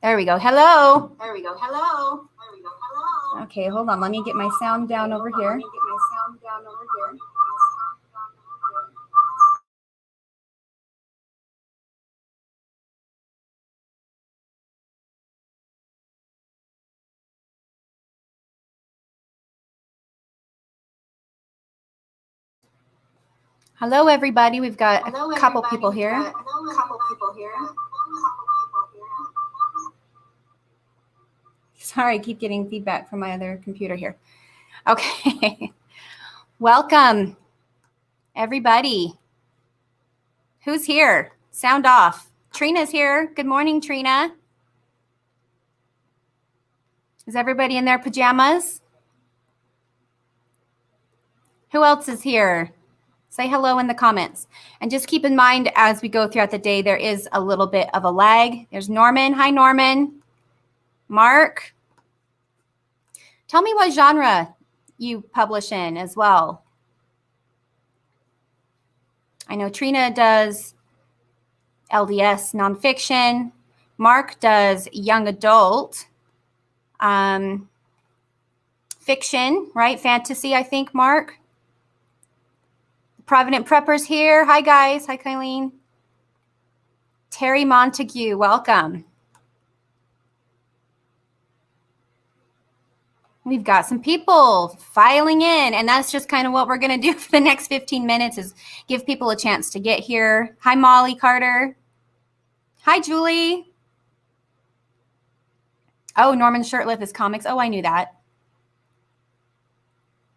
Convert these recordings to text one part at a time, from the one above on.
There we go. Hello. There we go. Hello. There we go. Hello. Okay, hold on. Let me get my sound down over here. Hello, everybody. We've got a couple people here. Sorry, I keep getting feedback from my other computer here. Okay. Welcome, everybody. Who's here? Sound off. Trina's here. Good morning, Trina. Is everybody in their pajamas? Who else is here? Say hello in the comments. And just keep in mind as we go throughout the day, there is a little bit of a lag. There's Norman. Hi, Norman. Mark. Tell me what genre you publish in as well. I know Trina does LDS nonfiction. Mark does young adult fiction, right? Fantasy, I think, Mark. Provident Preppers here. Hi, guys. Hi, Kylene. Terry Montague, welcome. We've got some people filing in, and that's just kind of what we're going to do for the next 15 minutes is give people a chance to get here. Hi, Molly Carter. Hi, Julie. Oh, Norman Shirtliff is comics. Oh, I knew that.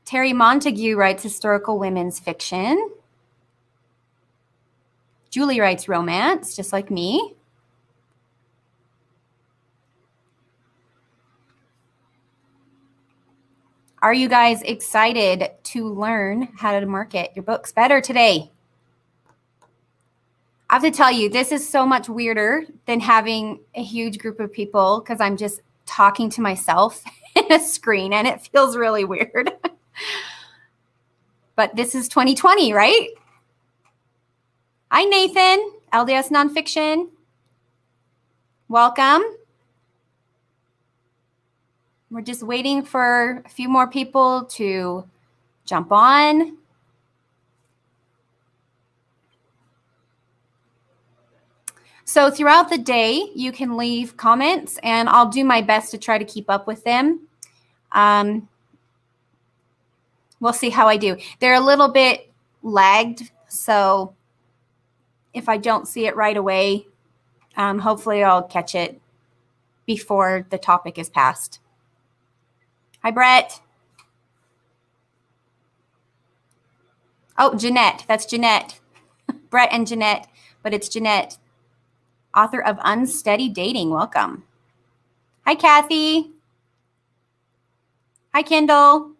Terry Montague writes historical women's fiction. Julie writes romance, just like me. Are you guys excited to learn how to market your books better today? I have to tell you, this is so much weirder than having a huge group of people because I'm just talking to myself in a screen and it feels really weird. But this is 2020, right? Hi, Nathan, LDS Nonfiction. Welcome. We're just waiting for a few more people to jump on. So throughout the day, you can leave comments, and I'll do my best to try to keep up with them. We'll see how I do. They're a little bit lagged, so if I don't see it right away, hopefully I'll catch it before the topic is passed. Hi, Brett. Oh, Jeanette. That's Jeanette. Brett and Jeanette, but it's Jeanette, author of Unsteady Dating. Welcome. Hi, Kathy. Hi, Kendall.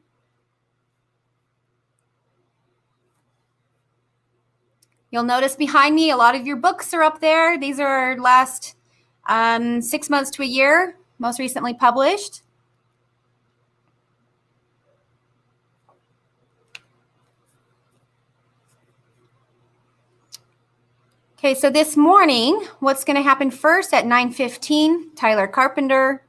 You'll notice behind me, a lot of your books are up there. These are last 6 months to a year, most recently published. Okay, so this morning, what's going to happen first at 9:15, Tyler Carpenter,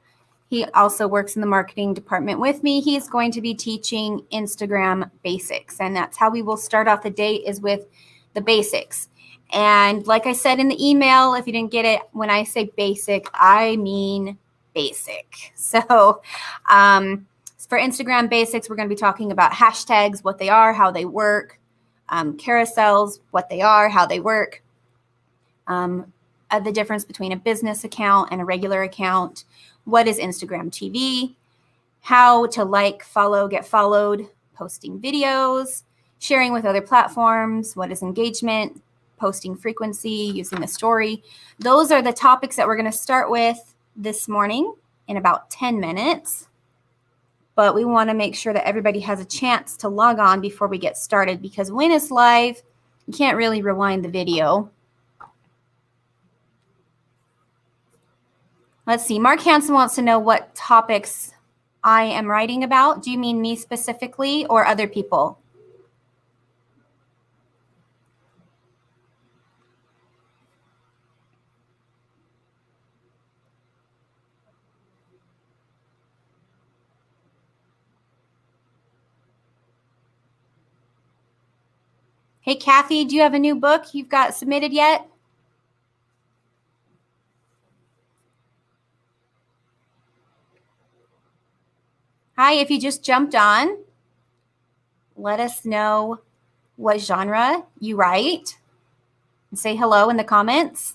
he also works in the marketing department with me. He's going to be teaching Instagram basics, and that's how we will start off the day is with the basics. And like I said in the email, if you didn't get it, when I say basic, I mean basic. So for Instagram basics, we're going to be talking about hashtags, what they are, how they work, carousels, what they are, how they work, the difference between a business account and a regular account, what is Instagram TV, how to like, follow, get followed, posting videos, sharing with other platforms, what is engagement, posting frequency, using a story. Those are the topics that we're going to start with this morning in about 10 minutes. But we want to make sure that everybody has a chance to log on before we get started, because when it's live, you can't really rewind the video. Let's see. Mark Hansen wants to know what topics I am writing about. Do you mean me specifically or other people? Hey, Kathy, do you have a new book you've got submitted yet? Hi, if you just jumped on, let us know what genre you write and say hello in the comments.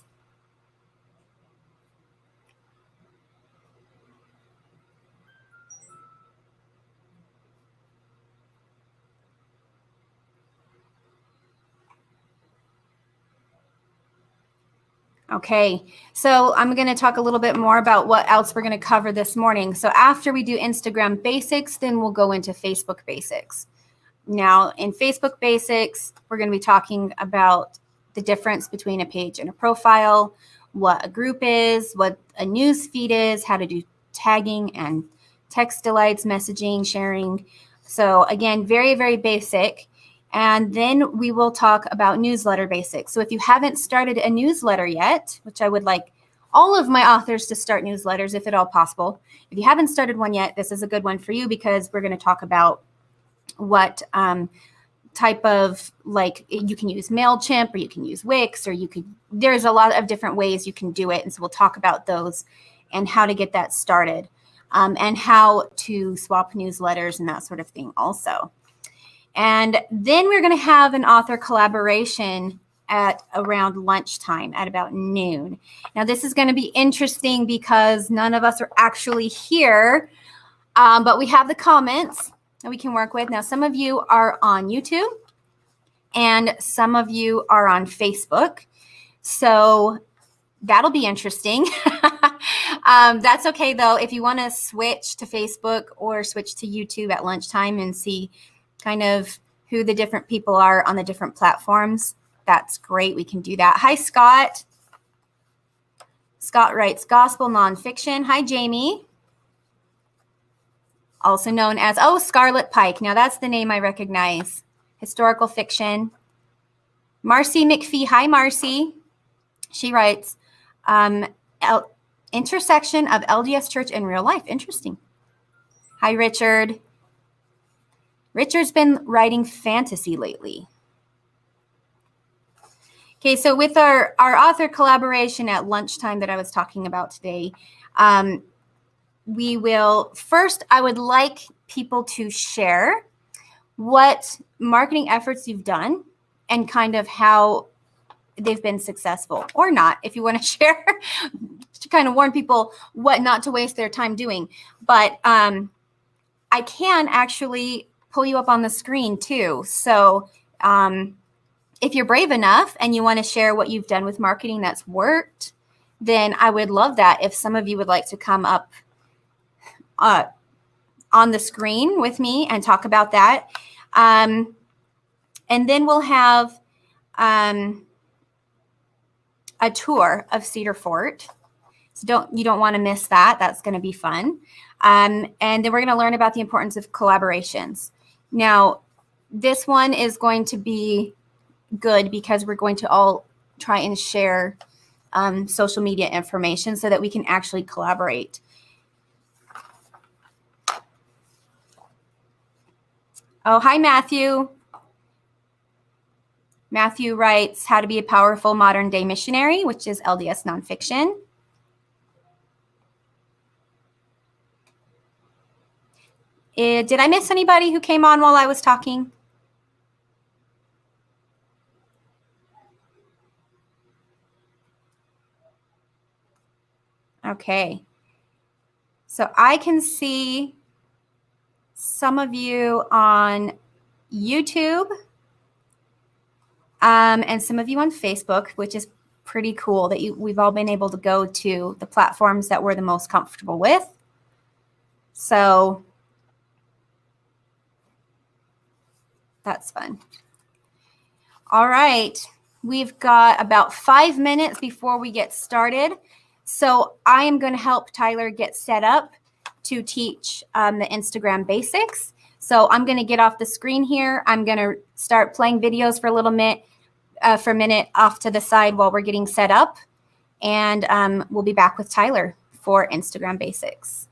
Okay, so I'm going to talk a little bit more about what else we're going to cover this morning. So after we do Instagram basics, then we'll go into Facebook basics. Now, in Facebook basics, we're going to be talking about the difference between a page and a profile, what a group is, what a news feed is, how to do tagging and text delights, messaging, sharing. So again, very, very basic. And then we will talk about newsletter basics. So if you haven't started a newsletter yet, which I would like all of my authors to start newsletters if at all possible. If you haven't started one yet, this is a good one for you because we're going to talk about what type of, like, you can use MailChimp or you can use Wix, or there's a lot of different ways you can do it. And so we'll talk about those and how to get that started and how to swap newsletters and that sort of thing also. And then we're going to have an author collaboration at around lunchtime at about noon. Now, this is going to be interesting because none of us are actually here, but we have the comments that we can work with. Now, some of you are on YouTube and some of you are on Facebook. So that'll be interesting. That's okay, though. If you want to switch to Facebook or switch to YouTube at lunchtime and see kind of who the different people are on the different platforms, that's great. We can do that. Hi, Scott. Scott writes gospel nonfiction. Hi, Jamie. Also known as, Scarlet Pike. Now, that's the name I recognize. Historical fiction. Marcy McPhee. Hi, Marcy. She writes, intersection of LDS Church and real life. Interesting. Hi, Richard. Richard's been writing fantasy lately. Okay, so with our author collaboration at lunchtime that I was talking about today, we will first, I would like people to share what marketing efforts you've done and kind of how they've been successful or not. If you want to share, to kind of warn people what not to waste their time doing. But I can actually pull you up on the screen too. So if you're brave enough and you want to share what you've done with marketing that's worked, then I would love that if some of you would like to come up on the screen with me and talk about that. And then we'll have a tour of Cedar Fort. So you don't want to miss that. That's going to be fun. And then we're going to learn about the importance of collaborations. Now, this one is going to be good because we're going to all try and share social media information so that we can actually collaborate. Oh, hi, Matthew. Matthew writes How to Be a Powerful Modern Day Missionary, which is LDS nonfiction. Did I miss anybody who came on while I was talking? Okay. So I can see some of you on YouTube and some of you on Facebook, which is pretty cool that we've all been able to go to the platforms that we're the most comfortable with. So that's fun. All right. We've got about 5 minutes before we get started. So I am going to help Tyler get set up to teach the Instagram basics. So I'm going to get off the screen here. I'm going to start playing videos for a minute off to the side while we're getting set up. And we'll be back with Tyler for Instagram basics.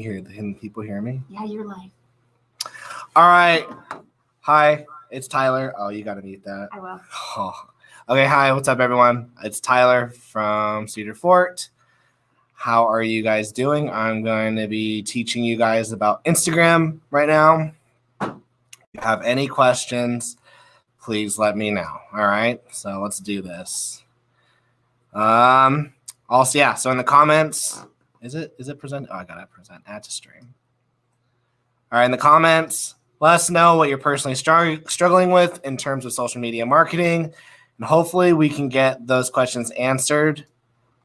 Can people hear me? Yeah, you're live. All right. Hi, it's Tyler. Oh, you got to mute that. I will. Oh. Okay, hi, what's up, everyone? It's Tyler from Cedar Fort. How are you guys doing? I'm going to be teaching you guys about Instagram right now. If you have any questions, please let me know. All right, so let's do this. Also, yeah, so in the comments, is it present? Oh, I got to present, add to stream. All right, in the comments, let us know what you're personally struggling with in terms of social media marketing. And hopefully we can get those questions answered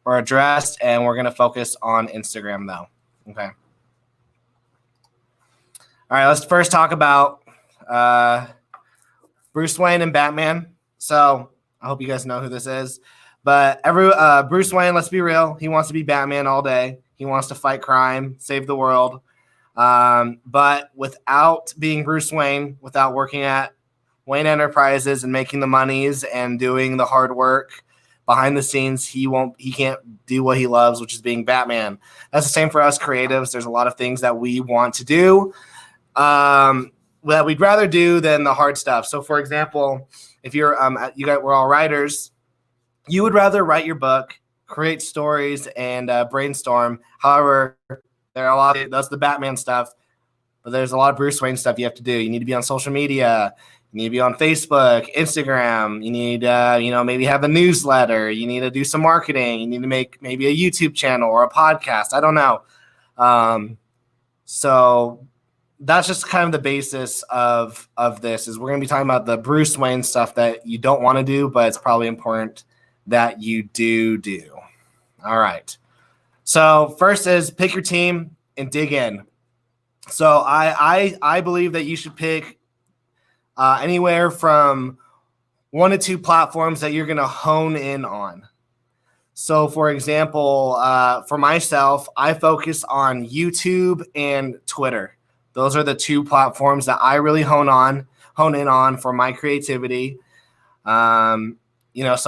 or addressed. And we're going to focus on Instagram, though. Okay. All right, let's first talk about Bruce Wayne and Batman. So I hope you guys know who this is. But Bruce Wayne, let's be real, he wants to be Batman all day. He wants to fight crime, save the world. But without being Bruce Wayne, without working at Wayne Enterprises and making the monies and doing the hard work behind the scenes, he can't do what he loves, which is being Batman. That's the same for us creatives. There's a lot of things that we want to do that we'd rather do than the hard stuff. So for example, if we're all writers, you would rather write your book, create stories, and brainstorm. However, there are that's the Batman stuff, but there's a lot of Bruce Wayne stuff you have to do. You need to be on social media. You need to be on Facebook, Instagram. You need, maybe have a newsletter. You need to do some marketing. You need to make maybe a YouTube channel or a podcast. I don't know. So that's just kind of the basis of this is we're going to be talking about the Bruce Wayne stuff that you don't want to do, but it's probably important that you do. All right. So first is pick your team and dig in. So I believe that you should pick anywhere from 1 to 2 platforms that you're going to hone in on. So for example, for myself, I focus on YouTube and Twitter. Those are the 2 platforms that I really hone in on for my creativity. Some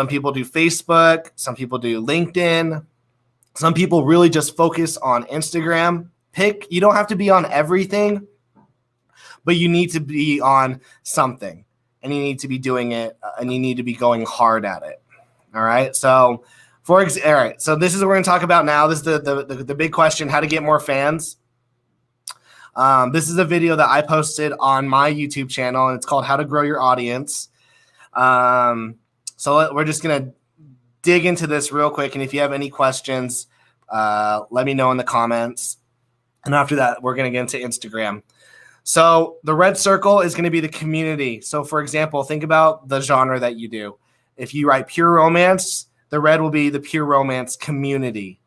people do Facebook, some people do LinkedIn. Some people really just focus on Instagram. You don't have to be on everything, but you need to be on something, and you need to be doing it, and you need to be going hard at it. All right. So, all right. So this is what we're going to talk about now. This is the big question: how to get more fans. This is a video that I posted on my YouTube channel, and it's called "How to Grow Your Audience." So we're just going to dig into this real quick. And if you have any questions, let me know in the comments. And after that, we're going to get into Instagram. So the red circle is going to be the community. So for example, think about the genre that you do. If you write pure romance, the red will be the pure romance community.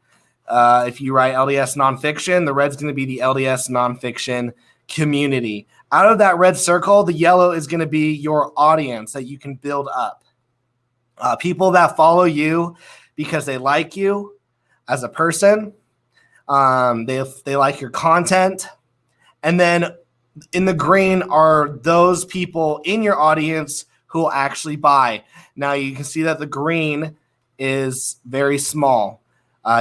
If you write LDS nonfiction, the red's going to be the LDS nonfiction community. Out of that red circle, the yellow is going to be your audience that you can build up. People that follow you because they like you as a person. They like your content. And then in the green are those people in your audience who will actually buy. Now you can see that the green is very small.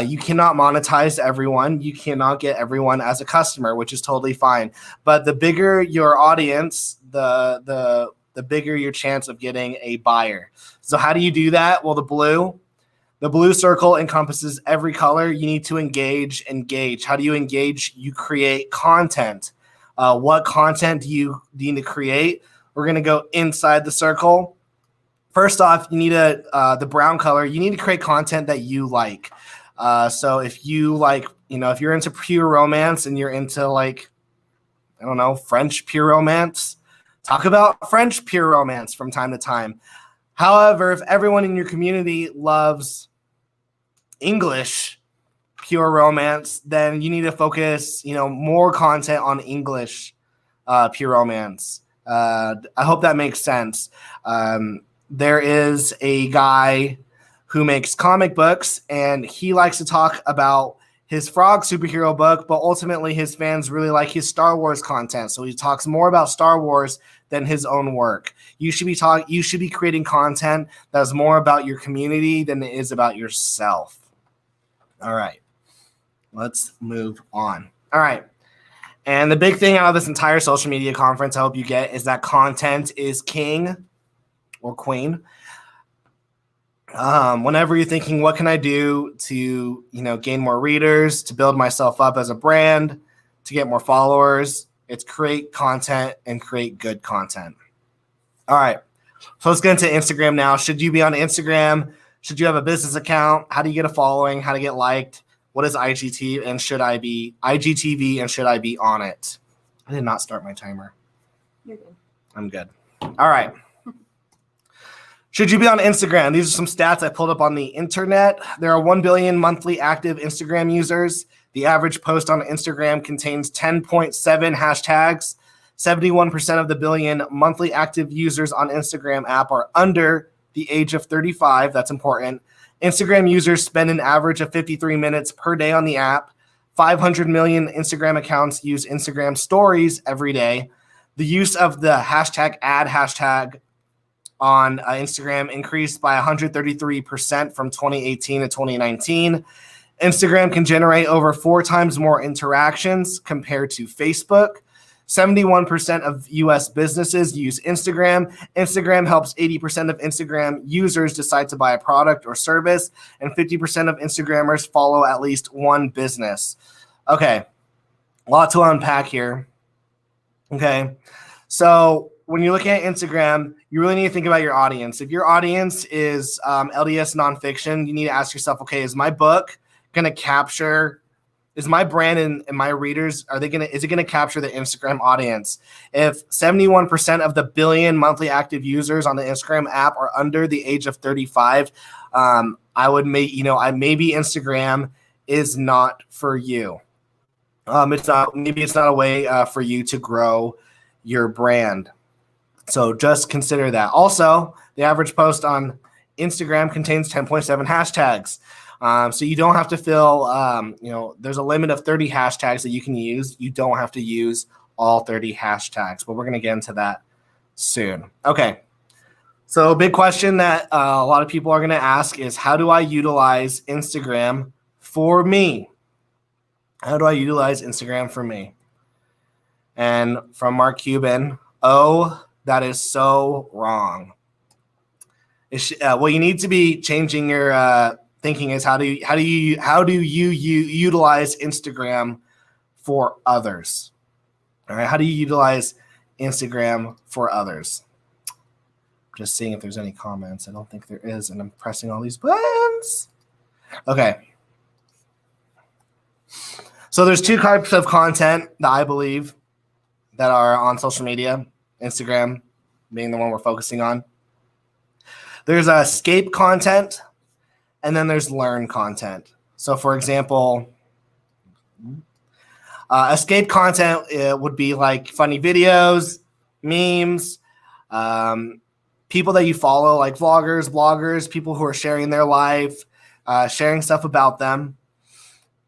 You cannot monetize everyone. You cannot get everyone as a customer, which is totally fine. But the bigger your audience, the bigger your chance of getting a buyer. So how do you do that? Well, the blue circle encompasses every color. You need to engage. How do you engage? You create content. What content do you need to create? We're going to go inside the circle. First off, you need the brown color. You need to create content that you like. So if you like, if you're into pure romance and you're into French pure romance, talk about French pure romance from time to time. However, if everyone in your community loves English pure romance, then you need to focus, more content on English pure romance. I hope that makes sense. There is a guy who makes comic books, and he likes to talk about his Frog superhero book, but ultimately his fans really like his Star Wars content. So he talks more about Star Wars than his own work. You should be creating content that's more about your community than it is about yourself. All right, let's move on. All right. And the big thing out of this entire social media conference I hope you get is that content is king or queen. Whenever you're thinking, what can I do to, gain more readers, to build myself up as a brand, to get more followers, it's create content and create good content. All right. So let's get into Instagram now. Should you be on Instagram? Should you have a business account? How do you get a following? How to get liked? What is IGTV and should I be on it? I did not start my timer. You're good. I'm good. All right. Should you be on Instagram? These are some stats I pulled up on the internet. There are 1 billion monthly active Instagram users. The average post on Instagram contains 10.7 hashtags. 71% of the billion monthly active users on Instagram app are under the age of 35. That's important. Instagram users spend an average of 53 minutes per day on the app. 500 million Instagram accounts use Instagram stories every day. The use of the hashtag on Instagram increased by 133% from 2018 to 2019. Instagram can generate over 4 times more interactions compared to Facebook. 71% of US businesses use Instagram. Instagram helps 80% of Instagram users decide to buy a product or service, and 50% of Instagrammers follow at least one business. Okay, a lot to unpack here. Okay, so when you're looking at Instagram, you really need to think about your audience. If your audience is LDS nonfiction, you need to ask yourself, okay, is my book going to capture, is my brand and my readers, is it going to capture the Instagram audience? If 71% of the billion monthly active users on the Instagram app are under the age of 35, maybe Instagram is not for you. Maybe it's not a way for you to grow your brand. So just consider that. Also, the average post on Instagram contains 10.7 hashtags. So you don't have to fill, there's a limit of 30 hashtags that you can use. You don't have to use all 30 hashtags, but we're going to get into that soon. Okay. So a big question that a lot of people are going to ask is, how do I utilize Instagram for me? How do I utilize Instagram for me? And from Mark Cuban, that is so wrong. What you need to be changing your thinking is how do you utilize Instagram for others? All right, how do you utilize Instagram for others? Just seeing if there's any comments. I don't think there is, and I'm pressing all these buttons. Okay. So there's 2 types of content that I believe that are on social media, Instagram being the one we're focusing on. There's escape content, and then there's learn content. So for example, escape content would be like funny videos, memes, people that you follow, like vloggers, bloggers, people who are sharing their life, sharing stuff about them.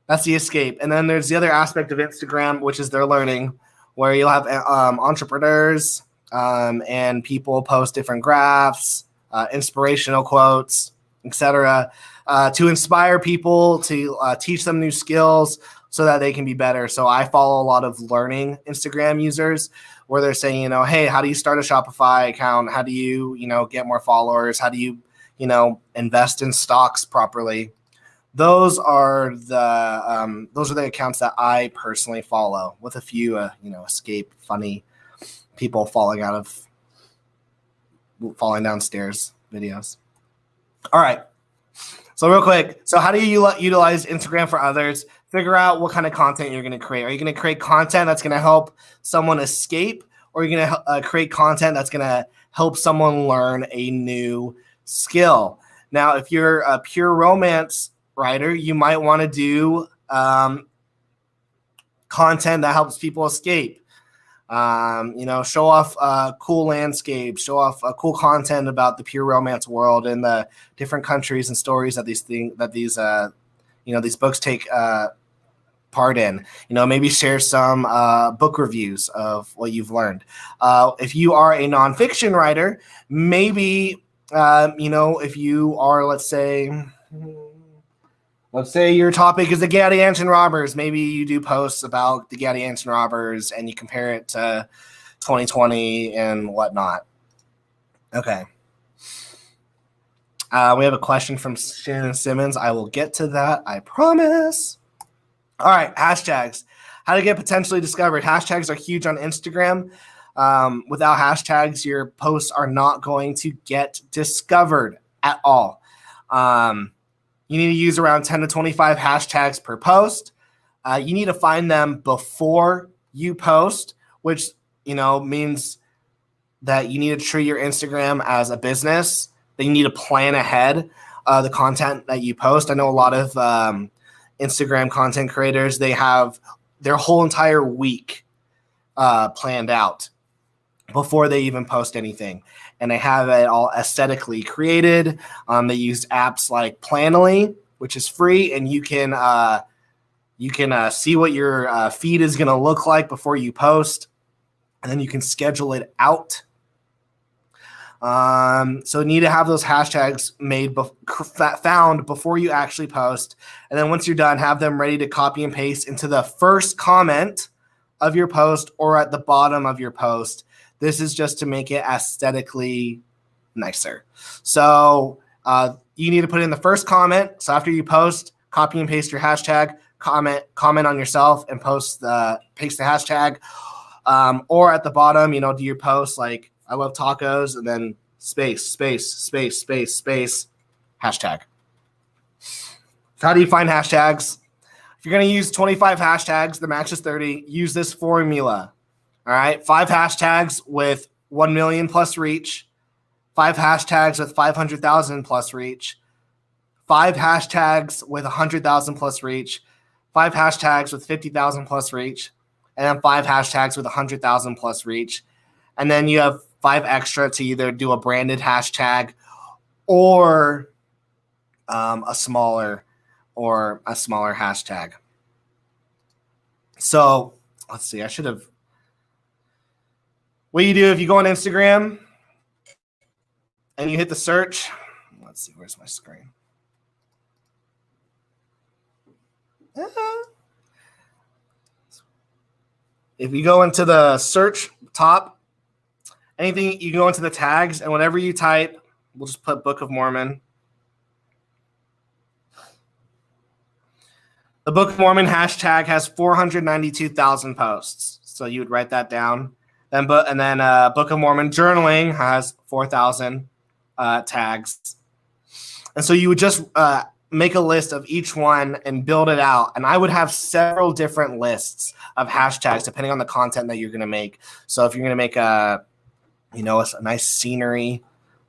That's the escape. And then there's the other aspect of Instagram, which is their learning, where you'll have entrepreneurs and people post different graphs, inspirational quotes, etc., to inspire people, to teach them new skills so that they can be better. So I follow a lot of learning Instagram users where they're saying, hey, how do you start a Shopify account? How do you, get more followers? How do you, invest in stocks properly? Those are the accounts that I personally follow, with a few, escape funny people falling downstairs videos. All right. So real quick, so how do you utilize Instagram for others? Figure out what kind of content you're going to create. Are you going to create content that's going to help someone escape, or are you going to create content that's going to help someone learn a new skill? Now, if you're a pure romance writer, you might want to do content that helps people escape. Show off cool landscapes, show off cool content about the pure romance world and the different countries and stories that these books take part in. Maybe share some book reviews of what you've learned. If you are a nonfiction writer, maybe if you are, let's say, let's say your topic is the Gadianton robbers. Maybe you do posts about the Gadianton robbers and you compare it to 2020 and whatnot. Okay. We have a question from Shannon Simmons. I will get to that, I promise. All right, hashtags. How to get potentially discovered. Hashtags are huge on Instagram. Without hashtags, your posts are not going to get discovered at all. You need to use around 10 to 25 hashtags per post. You need to find them before you post, which means that you need to treat your Instagram as a business. That you need to plan ahead the content that you post. I know a lot of Instagram content creators, they have their whole entire week planned out before they even post anything. And they have it all aesthetically created. They use apps like Planoly, which is free, and you can see what your feed is going to look like before you post, and then you can schedule it out. So you need to have those hashtags found before you actually post. And then once you're done, have them ready to copy and paste into the first comment of your post or at the bottom of your post. This is just to make it aesthetically nicer. So you need to put in the first comment. So after you post, copy and paste your hashtag, comment on yourself and paste the hashtag. Or at the bottom, do your post like, I love tacos, and then space, hashtag. So how do you find hashtags? If you're going to use 25 hashtags, the max is 30, use this formula. All right, 5 hashtags with 1 million plus reach, 5 hashtags with 500,000 plus reach, 5 hashtags with 100,000 plus reach, 5 hashtags with 50,000 plus reach, and then 5 hashtags with 100,000 plus reach. And then you have 5 extra to either do a branded hashtag or a smaller hashtag. So let's see. What you do if you go on Instagram and you hit the search. Let's see. Where's my screen? If you go into the search top, anything, you go into the tags, and whatever you type, we'll just put Book of Mormon. The Book of Mormon hashtag has 492,000 posts. So you would write that down. Then Book of Mormon journaling has 4,000 tags. And so you would just make a list of each one and build it out. And I would have several different lists of hashtags depending on the content that you're going to make. So if you're going to make a nice scenery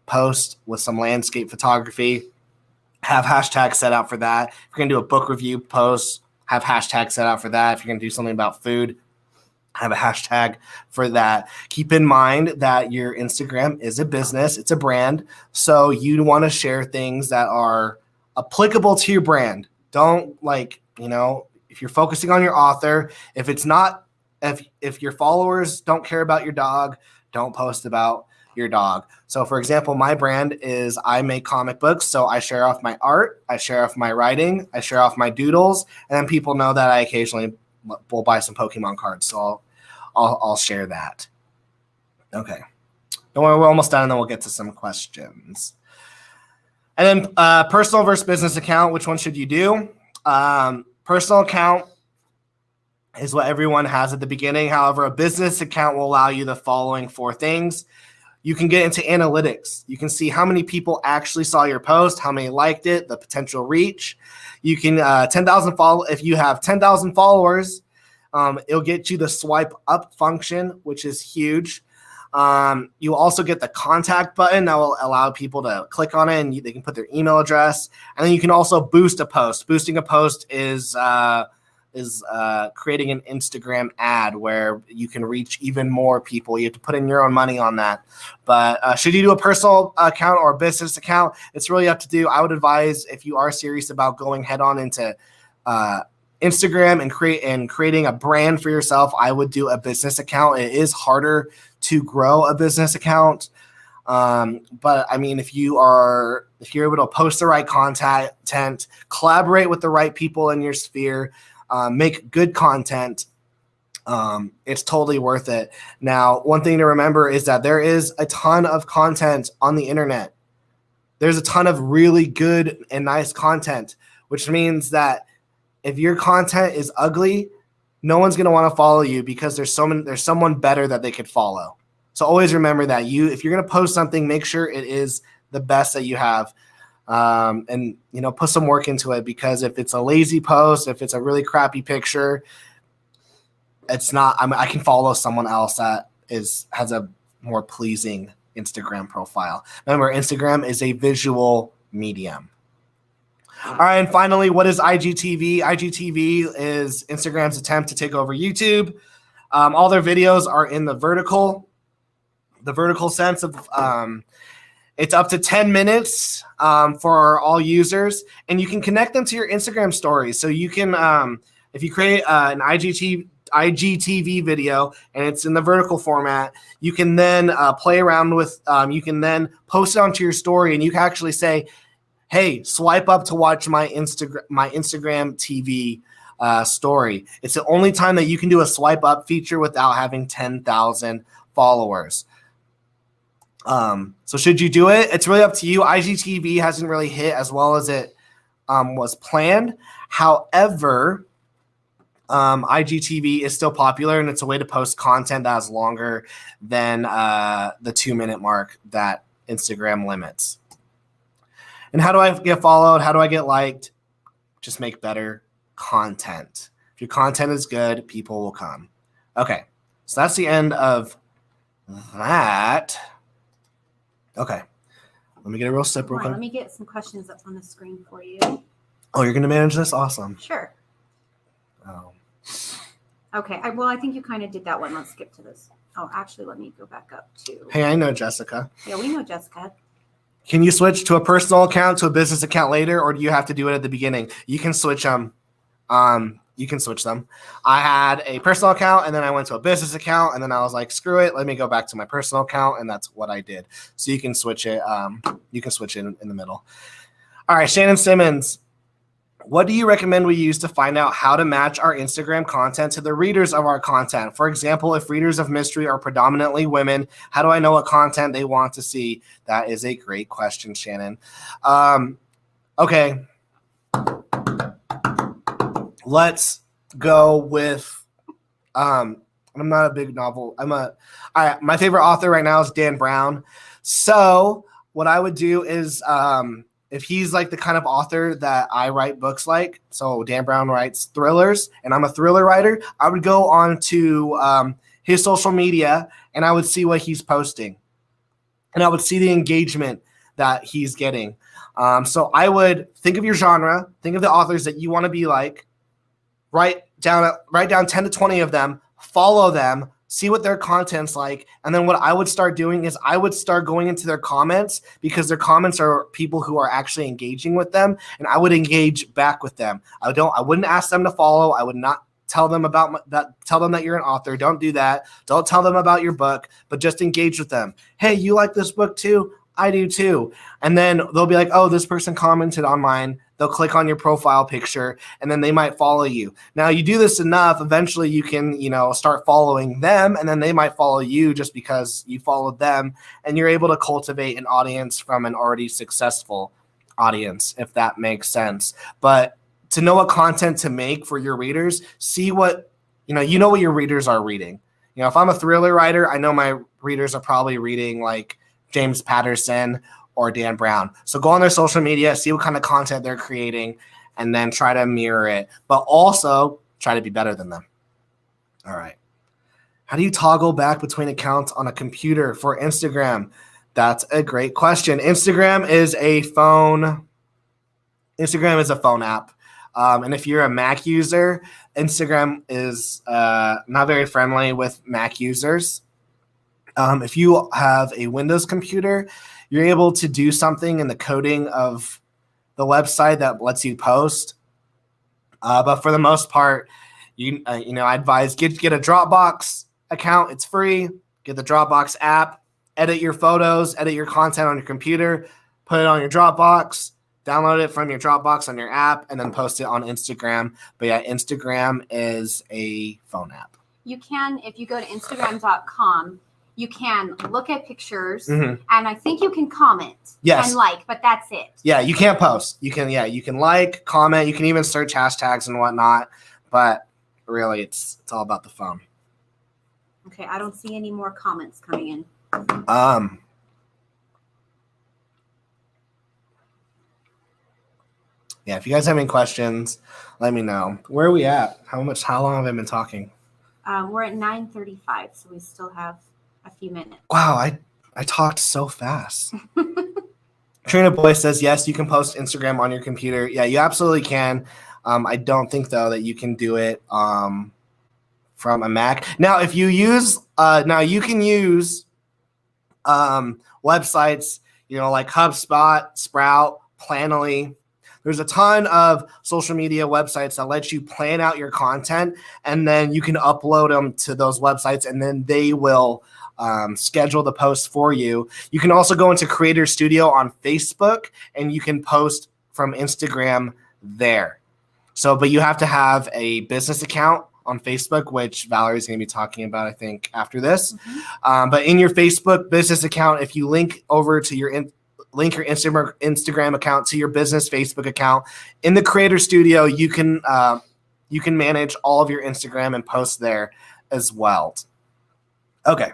post with some landscape photography, have hashtags set out for that. If you're going to do a book review post, have hashtags set out for that. If you're going to do something about food, have a hashtag for that. Keep in mind that your Instagram is a business. It's a brand. So you want to share things that are applicable to your brand. Don't if you're focusing on your author, if your followers don't care about your dog, don't post about your dog. So for example, my brand is I make comic books. So I share off my art, I share off my writing, I share off my doodles, and then people know that I occasionally will buy some Pokemon cards. So I'll share that. Okay. Don't worry, we're almost done, and then we'll get to some questions. And then personal versus business account, which one should you do? Personal account is what everyone has at the beginning. However, a business account will allow you the following 4 things. You can get into analytics. You can see how many people actually saw your post, how many liked it, the potential reach. You can 10,000 follow. If you have 10,000 followers, it'll get you the swipe up function, which is huge. You also get the contact button that will allow people to click on it and they can put their email address. And then you can also boost a post. Boosting a post is creating an Instagram ad where you can reach even more people. You have to put in your own money on that. But should you do a personal account or a business account? It's really up to you. I would advise, if you are serious about going head on into Instagram and creating a brand for yourself, I would do a business account. It is harder to grow a business account. But I mean, if you're able to post the right content, collaborate with the right people in your sphere, make good content, it's totally worth it. Now, one thing to remember is that there is a ton of content on the internet. There's a ton of really good and nice content, which means that if your content is ugly, no one's going to want to follow you because there's someone better that they could follow. So always remember that if you're going to post something, make sure it is the best that you have. And put some work into it, because if it's a lazy post, if it's a really crappy picture, it's not. I can follow someone else that has a more pleasing Instagram profile. Remember, Instagram is a visual medium. All right, and finally, what is IGTV? IGTV is Instagram's attempt to take over YouTube. All their videos are in the vertical sense of it's up to 10 minutes for all users, and you can connect them to your Instagram stories. So you can, if you create an IGTV video and it's in the vertical format, you can then play around with, you can then post it onto your story, and you can actually say, hey, swipe up to watch my Instagram TV story. It's the only time that you can do a swipe up feature without having 10,000 followers. So should you do it? It's really up to you. IGTV hasn't really hit as well as it was planned. However, IGTV is still popular, and it's a way to post content that is longer than the 2-minute mark that Instagram limits. And how do I get followed? How do I get liked? Just make better content. If your content is good, people will come. Okay, so that's the end of that. Okay, let me get a real sip real quick. Let me get some questions up on the screen for you. Oh, you're going to manage this? Awesome. Sure. Oh. Okay, I think you kind of did that one. Let's skip to this. Oh, actually, let me go back up to. Hey, I know Jessica. Yeah, we know Jessica. Can you switch to a personal account to a business account later, or do you have to do it at the beginning? You can switch them. You can switch them. I had a personal account, and then I went to a business account, and then I was like, screw it, let me go back to my personal account, and that's what I did. So you can switch it. You can switch it in the middle. All right, Shannon Simmons. What do you recommend we use to find out how to match our Instagram content to the readers of our content? For example, if readers of mystery are predominantly women, how do I know what content they want to see? That is a great question, Shannon. Okay. Let's go with, I'm not a big novel. All right, my favorite author right now is Dan Brown. So what I would do is, if he's like the kind of author that I write books like, so Dan Brown writes thrillers and I'm a thriller writer, I would go on to his social media and I would see what he's posting. And I would see the engagement that he's getting. So I would think of your genre, think of the authors that you want to be like, write down 10 to 20 of them, follow them, see what their content's like. And then what I would start doing is I would start going into their comments, because their comments are people who are actually engaging with them. And I would engage back with them. I wouldn't ask them to follow. I would not tell them tell them that you're an author. Don't do that. Don't tell them about your book, but just engage with them. Hey, you like this book too? I do too. And then they'll be like, oh, this person commented on mine. They'll click on your profile picture and then they might follow you. Now you do this enough, eventually you can, start following them, and then they might follow you just because you followed them, and you're able to cultivate an audience from an already successful audience, if that makes sense. But to know what content to make for your readers, see what, what your readers are reading. If I'm a thriller writer, I know my readers are probably reading like James Patterson or Dan Brown. So go on their social media, see what kind of content they're creating, and then try to mirror it, but also try to be better than them. All right. How do you toggle back between accounts on a computer for Instagram? That's a great question. Instagram is a phone app. And if you're a Mac user, Instagram is not very friendly with Mac users. If you have a Windows computer, you're able to do something in the coding of the website that lets you post. But for the most part, I advise get a Dropbox account. It's free. Get the Dropbox app. edit your photos, edit your content on your computer, put it on your Dropbox, download it from your Dropbox on your app, and then post it on Instagram. But yeah, Instagram is a phone app. You can, if you go to Instagram.com, you can look at pictures, Mhm. and I think you can comment Yes. and like, but that's it. Yeah, you can't post. You can like, comment. You can even search hashtags and whatnot. But really, it's all about the phone. Okay, I don't see any more comments coming in. Yeah, if you guys have any questions, let me know. Where are we at? How long have I been talking? We're at 9:35, so we still have a few minutes. Wow, I talked so fast. Trina Boy says, yes, you can post Instagram on your computer. Yeah, you absolutely can. I don't think, though, that you can do it from a Mac. Now, if you use, you can use websites, like HubSpot, Sprout, Planoly. There's a ton of social media websites that let you plan out your content, and then you can upload them to those websites, and then they will schedule the post for you. You can also go into Creator Studio on Facebook, and you can post from Instagram there. So, but you have to have a business account on Facebook, which Valerie's going to be talking about, I think, after this. Mm-hmm. But in your Facebook business account, if you link over to your Instagram account to your business Facebook account, in the Creator Studio, you can manage all of your Instagram and post there as well. Okay.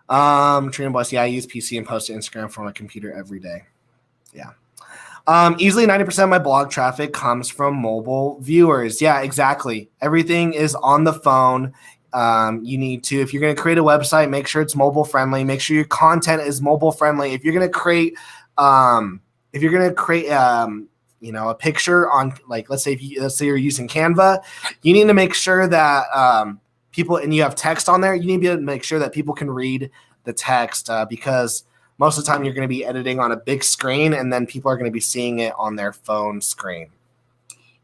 Trina Boyce, yeah, I use PC and post to Instagram from my computer every day. Yeah. Easily 90% of my blog traffic comes from mobile viewers. Yeah, exactly. Everything is on the phone. You need to, if you're going to create a website, make sure it's mobile friendly. Make sure your content is mobile friendly. If you're going to create, a picture on, like, let's say you're using Canva, you need to make sure that people, and you have text on there, you need to make sure that people can read the text because most of the time you're going to be editing on a big screen, and then people are going to be seeing it on their phone screen.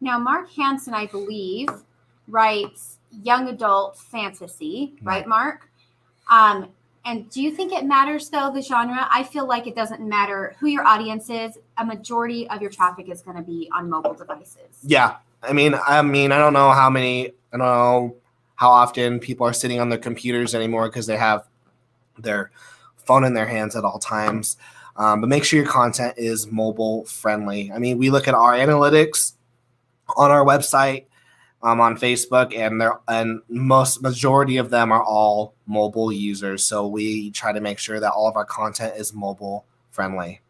Now, Mark Hansen, I believe, writes young adult fantasy, right, Mark? And do you think it matters, though, the genre? I feel like it doesn't matter who your audience is. A majority of your traffic is going to be on mobile devices. Yeah. I mean, I don't know how often people are sitting on their computers anymore because they have their phone in their hands at all times. But make sure your content is mobile friendly. I mean, we look at our analytics on our website, on Facebook, and majority of them are all mobile users. So we try to make sure that all of our content is mobile friendly.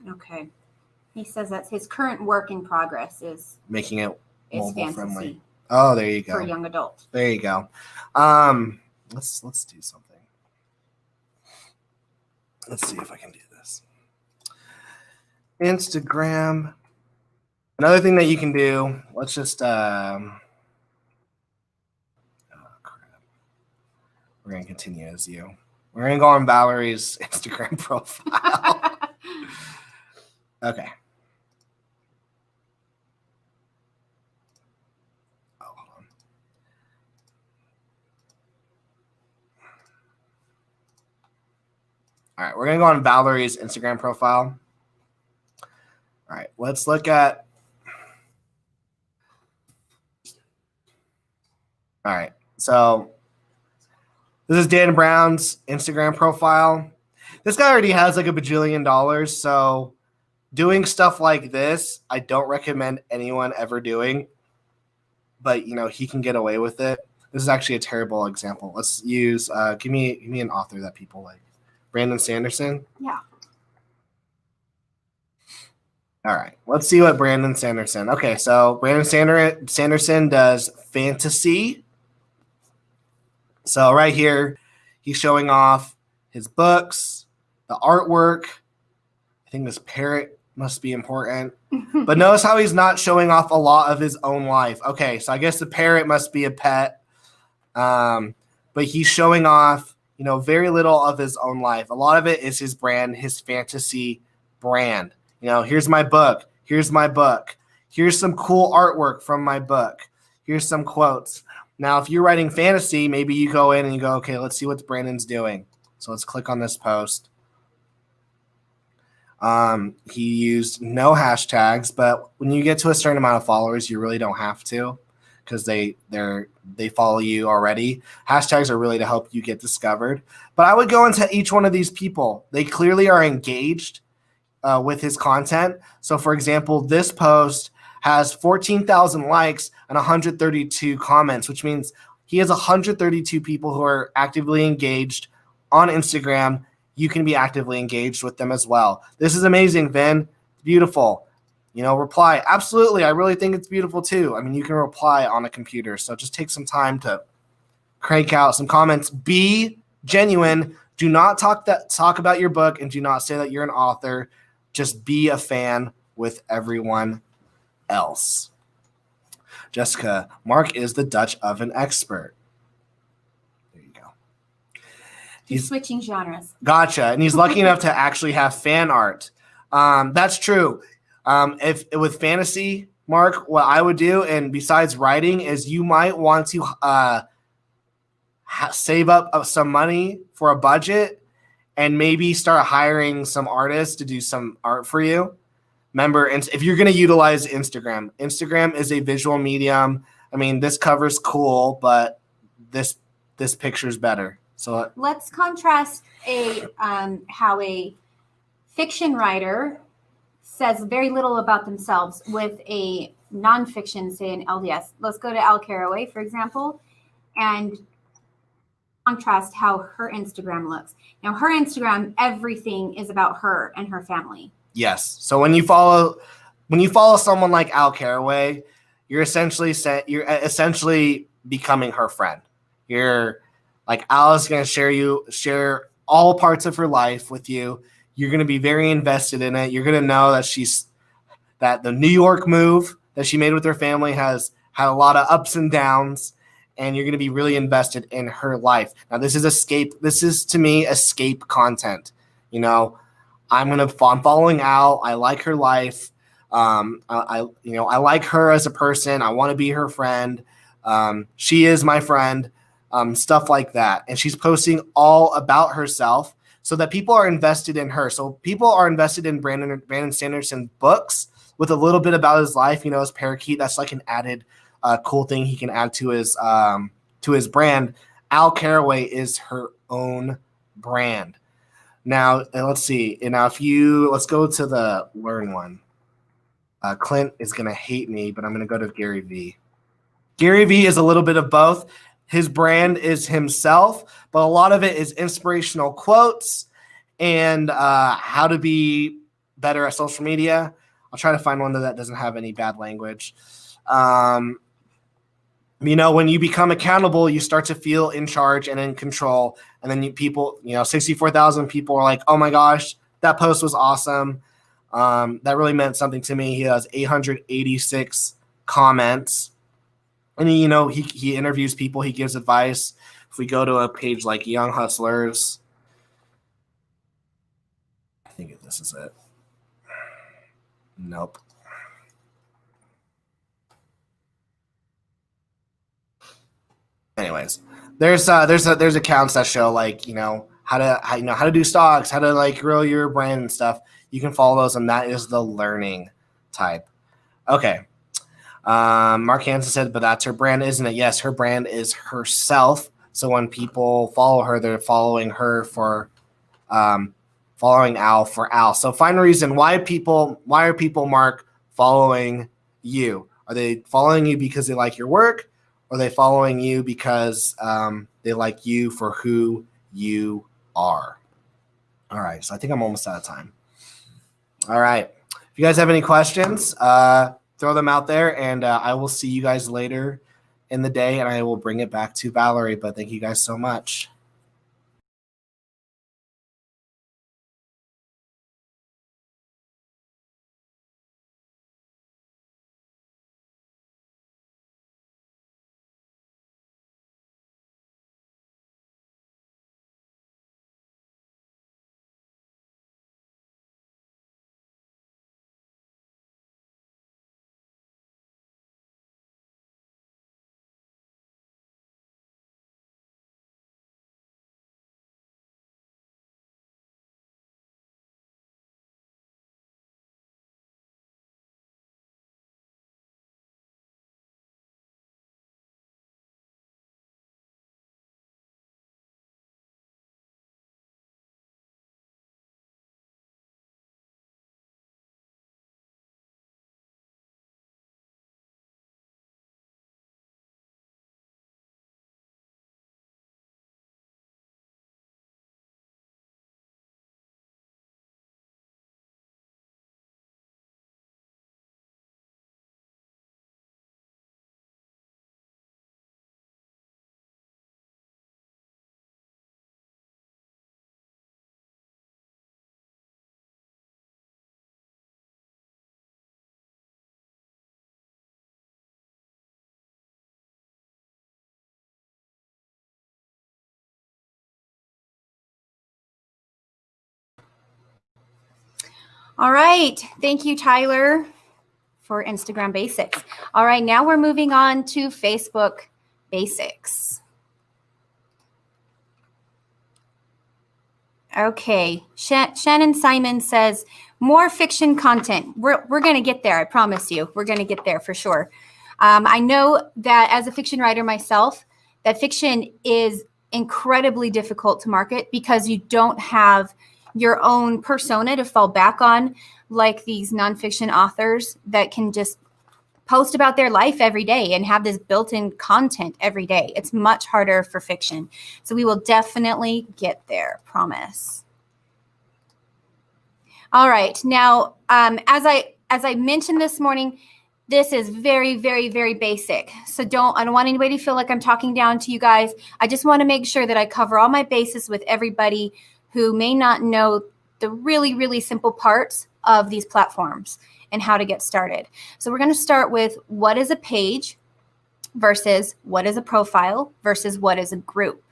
Okay. He says that's his current work in progress is making it mobile friendly. Oh, there you go. For young adult. There you go. Let's do something. Let's see if I can do this. Instagram. Another thing that you can do, let's just, oh crap. We're going to continue as you. We're going to go on Valerie's Instagram profile. Okay. Oh, hold on. All right, we're going to go on Valerie's Instagram profile. All right, let's look at. All right, so this is Dan Brown's Instagram profile. This guy already has like $1 bajillion, so doing stuff like this, I don't recommend anyone ever doing. But he can get away with it. This is actually a terrible example. Let's use. Give me an author that people like. Brandon Sanderson. Yeah. All right. Let's see what Brandon Sanderson. Okay, so Brandon Sanderson does fantasy. So right here, he's showing off his books, the artwork. I think this parrot must be important. But notice how he's not showing off a lot of his own life. Okay, so I guess the parrot must be a pet. But he's showing off, very little of his own life. A lot of it is his brand, his fantasy brand. Here's my book. Here's my book. Here's some cool artwork from my book. Here's some quotes. Now, if you're writing fantasy, maybe you go in and you go, okay, let's see what Brandon's doing. So let's click on this post. He used no hashtags, but when you get to a certain amount of followers, you really don't have to because they follow you already. Hashtags are really to help you get discovered. But I would go into each one of these people. They clearly are engaged with his content. So, for example, this post has 14,000 likes and 132 comments, which means he has 132 people who are actively engaged on Instagram. You can be actively engaged with them as well. This is amazing, Vin. Beautiful. Reply. Absolutely. I really think it's beautiful too. I mean, you can reply on a computer. So just take some time to crank out some comments. Be genuine. Do not talk about your book and do not say that you're an author. Just be a fan with everyone else. Jessica, Mark is the Dutch oven expert. There you go. He's switching genres. Gotcha. And he's lucky enough to actually have fan art. That's true. If with fantasy, Mark, what I would do, and besides writing, is you might want to save up some money for a budget and maybe start hiring some artists to do some art for you. Remember, if you're going to utilize Instagram is a visual medium. I mean, this cover's cool, but this picture's better. So let's contrast how a fiction writer says very little about themselves with a nonfiction, say an LDS. Let's go to Al Caraway, for example, and contrast how her Instagram looks. Now, her Instagram, everything is about her and her family. Yes. So when you follow someone like Al Caraway, you're essentially becoming her friend. You're like, Al is going to share all parts of her life with you. You're going to be very invested in it. You're going to know that the New York move that she made with her family has had a lot of ups and downs, and you're going to be really invested in her life. Now, this is to me escape content. I'm following Al. I like her life. I like her as a person. I want to be her friend. She is my friend. Stuff like that. And she's posting all about herself so that people are invested in her. So people are invested in Brandon Sanderson's books with a little bit about his life. His parakeet. That's like an added cool thing he can add to his brand. Al Caraway is her own brand. Now, let's see. And now let's go to the learn one. Clint is going to hate me, but I'm going to go to Gary V. Gary V is a little bit of both. His brand is himself, but a lot of it is inspirational quotes and how to be better at social media. I'll try to find one that doesn't have any bad language. When you become accountable, you start to feel in charge and in control. And then 64,000 people are like, oh my gosh, that post was awesome. That really meant something to me. He has 886 comments. And he interviews people, he gives advice. If we go to a page like Young Hustlers, I think this is it. Nope. Anyways, there's accounts that show how to do stocks, how to grow your brand and stuff. You can follow those, and that is the learning type. Okay. Mark Hansen said, but that's her brand, isn't it? Yes, her brand is herself. So when people follow her, they're following her for following Al for Al. So find a reason why are people, Mark, following you? Are they following you because they like your work? Or are they following you because they like you for who you are? All right. So I think I'm almost out of time. All right. If you guys have any questions, throw them out there, and I will see you guys later in the day, and I will bring it back to Valerie. But thank you guys so much. All right. Thank you, Tyler, for Instagram basics. All right. Now we're moving on to Facebook basics. Okay. Shannon Simon says, more fiction content. We're going to get there. I promise you. We're going to get there for sure. I know that as a fiction writer myself, that fiction is incredibly difficult to market because you don't have your own persona to fall back on, like these nonfiction authors that can just post about their life every day and have this built-in content every day. It's much harder for fiction. So we will definitely get there, promise. All right. Now, as I mentioned this morning, this is very, very, very basic. So I don't want anybody to feel like I'm talking down to you guys. I just want to make sure that I cover all my bases with everybody who may not know the really, really simple parts of these platforms and how to get started. So we're going to start with what is a page versus what is a profile versus what is a group.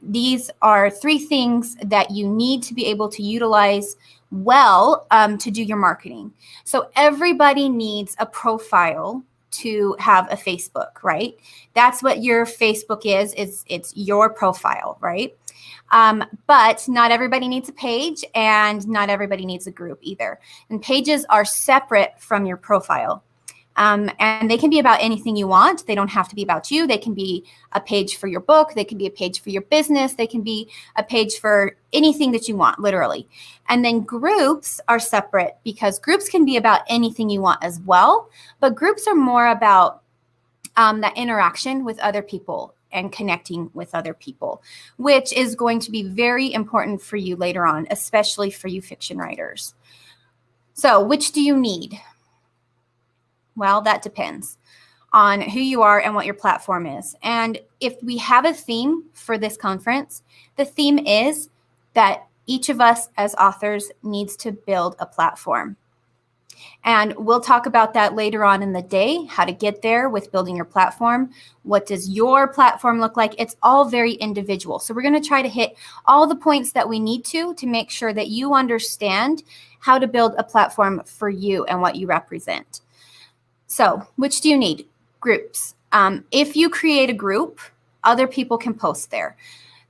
These are three things that you need to be able to utilize well to do your marketing. So everybody needs a profile to have a Facebook, right? That's what your Facebook is it's your profile, right? But not everybody needs a page and not everybody needs a group either. And pages are separate from your profile. And they can be about anything you want. They don't have to be about you. They can be a page for your book. They can be a page for your business. They can be a page for anything that you want, literally. And then groups are separate because groups can be about anything you want as well. But groups are more about that interaction with other people and connecting with other people, which is going to be very important for you later on, especially for you fiction writers. So which do you need? Well, that depends on who you are and what your platform is. And if we have a theme for this conference, the theme is that each of us as authors needs to build a platform. And we'll talk about that later on in the day, how to get there with building your platform. What does your platform look like? It's all very individual. So we're going to try to hit all the points that we need to make sure that you understand how to build a platform for you and what you represent. So which do you need? Groups. If you create a group, other people can post there.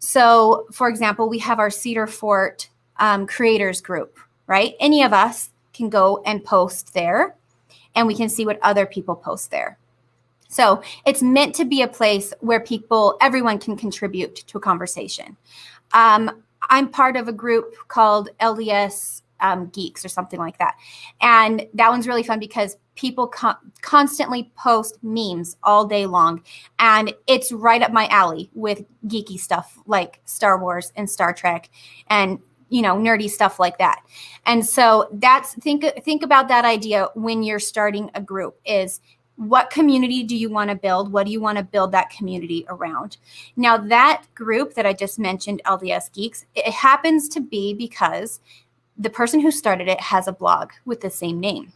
So for example, we have our Cedar Fort creators group, right? Any of us can go and post there and we can see what other people post there. So it's meant to be a place where everyone can contribute to a conversation. I'm part of a group called LDS Geeks or something like that. And that one's really fun because people constantly post memes all day long. And it's right up my alley with geeky stuff like Star Wars and Star Trek and nerdy stuff like that. And so think about that idea when you're starting a group is what community do you want to build? What do you want to build that community around? Now that group that I just mentioned, LDS Geeks, it happens to be because the person who started it has a blog with the same name.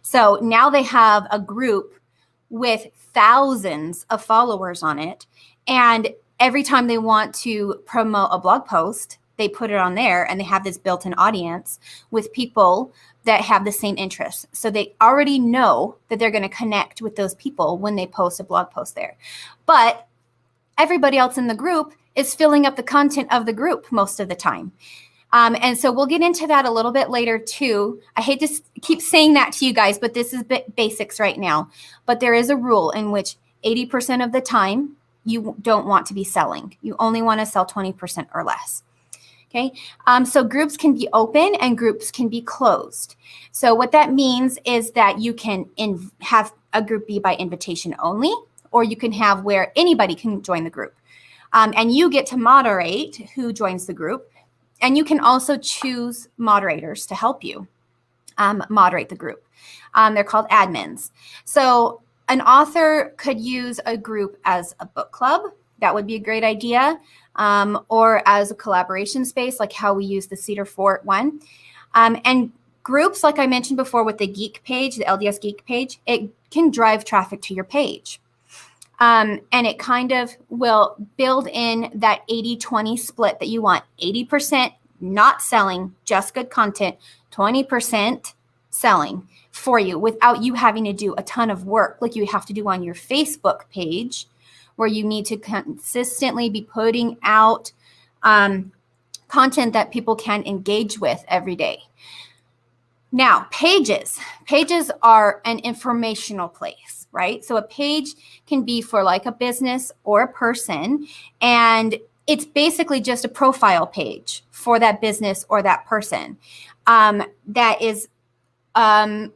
So now they have a group with thousands of followers on it. And every time they want to promote a blog post, they put it on there and they have this built-in audience with people that have the same interests. So they already know that they're going to connect with those people when they post a blog post there. But everybody else in the group is filling up the content of the group most of the time. And so we'll get into that a little bit later too. I hate to keep saying that to you guys, but this is basics right now. But there is a rule in which 80% of the time you don't want to be selling. You only want to sell 20% or less. Okay, so groups can be open and groups can be closed. So what that means is that you can have a group be by invitation only, or you can have where anybody can join the group. And you get to moderate who joins the group. And you can also choose moderators to help you moderate the group. They're called admins. So an author could use a group as a book club. That would be a great idea. Or as a collaboration space, like how we use the Cedar Fort one. And groups, like I mentioned before with the geek page, the LDS geek page, it can drive traffic to your page. And it kind of will build in that 80-20 split that you want. 80% not selling, just good content, 20% selling for you without you having to do a ton of work like you have to do on your Facebook page, where you need to consistently be putting out content that people can engage with every day. Now, pages are an informational place, right? So a page can be for like a business or a person, and it's basically just a profile page for that business or that person that is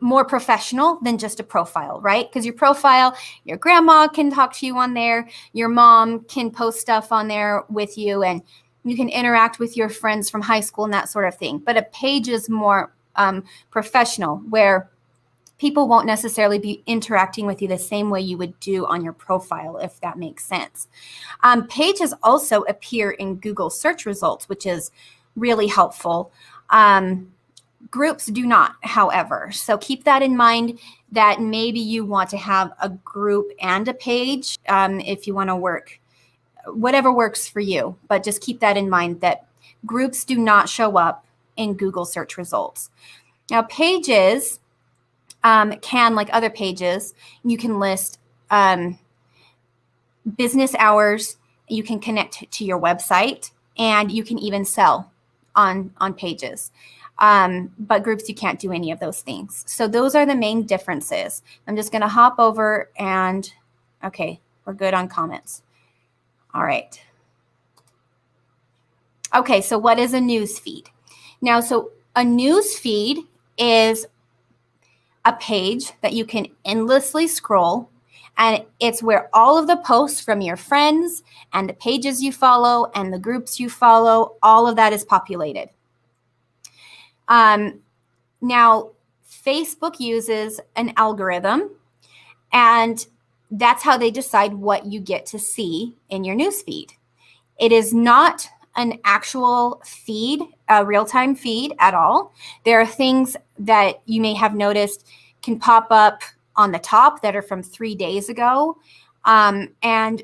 more professional than just a profile, right? Because your profile, your grandma can talk to you on there, your mom can post stuff on there with you, and you can interact with your friends from high school and that sort of thing. But a page is more professional, where people won't necessarily be interacting with you the same way you would do on your profile, if that makes sense. Pages also appear in Google search results, which is really helpful. Groups do not, however. So keep that in mind, that maybe you want to have a group and a page if you want to work, whatever works for you. But just keep that in mind, that groups do not show up in Google search results. Now, pages can, like other pages, you can list business hours, you can connect to your website, and you can even sell on pages. But groups, you can't do any of those things. So those are the main differences. I'm just going to hop over and, okay, we're good on comments. All right. Okay, so what is a news feed? Now, so a news feed is a page that you can endlessly scroll, and it's where all of the posts from your friends and the pages you follow and the groups you follow, all of that is populated. Now, Facebook uses an algorithm, and that's how they decide what you get to see in your news feed. It is not an actual feed, a real-time feed at all. There are things that you may have noticed can pop up on the top that are from 3 days ago. And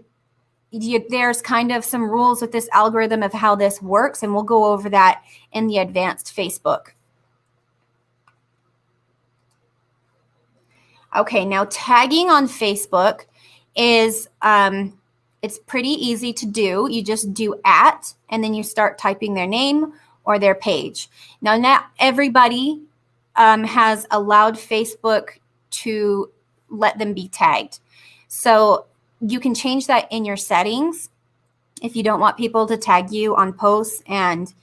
there's kind of some rules with this algorithm of how this works, and we'll go over that in the advanced Facebook. Okay, now tagging on Facebook is, it's pretty easy to do. You just do @ and then you start typing their name or their page. Now, not everybody has allowed Facebook to let them be tagged. So you can change that in your settings. If you don't want people to tag you on posts and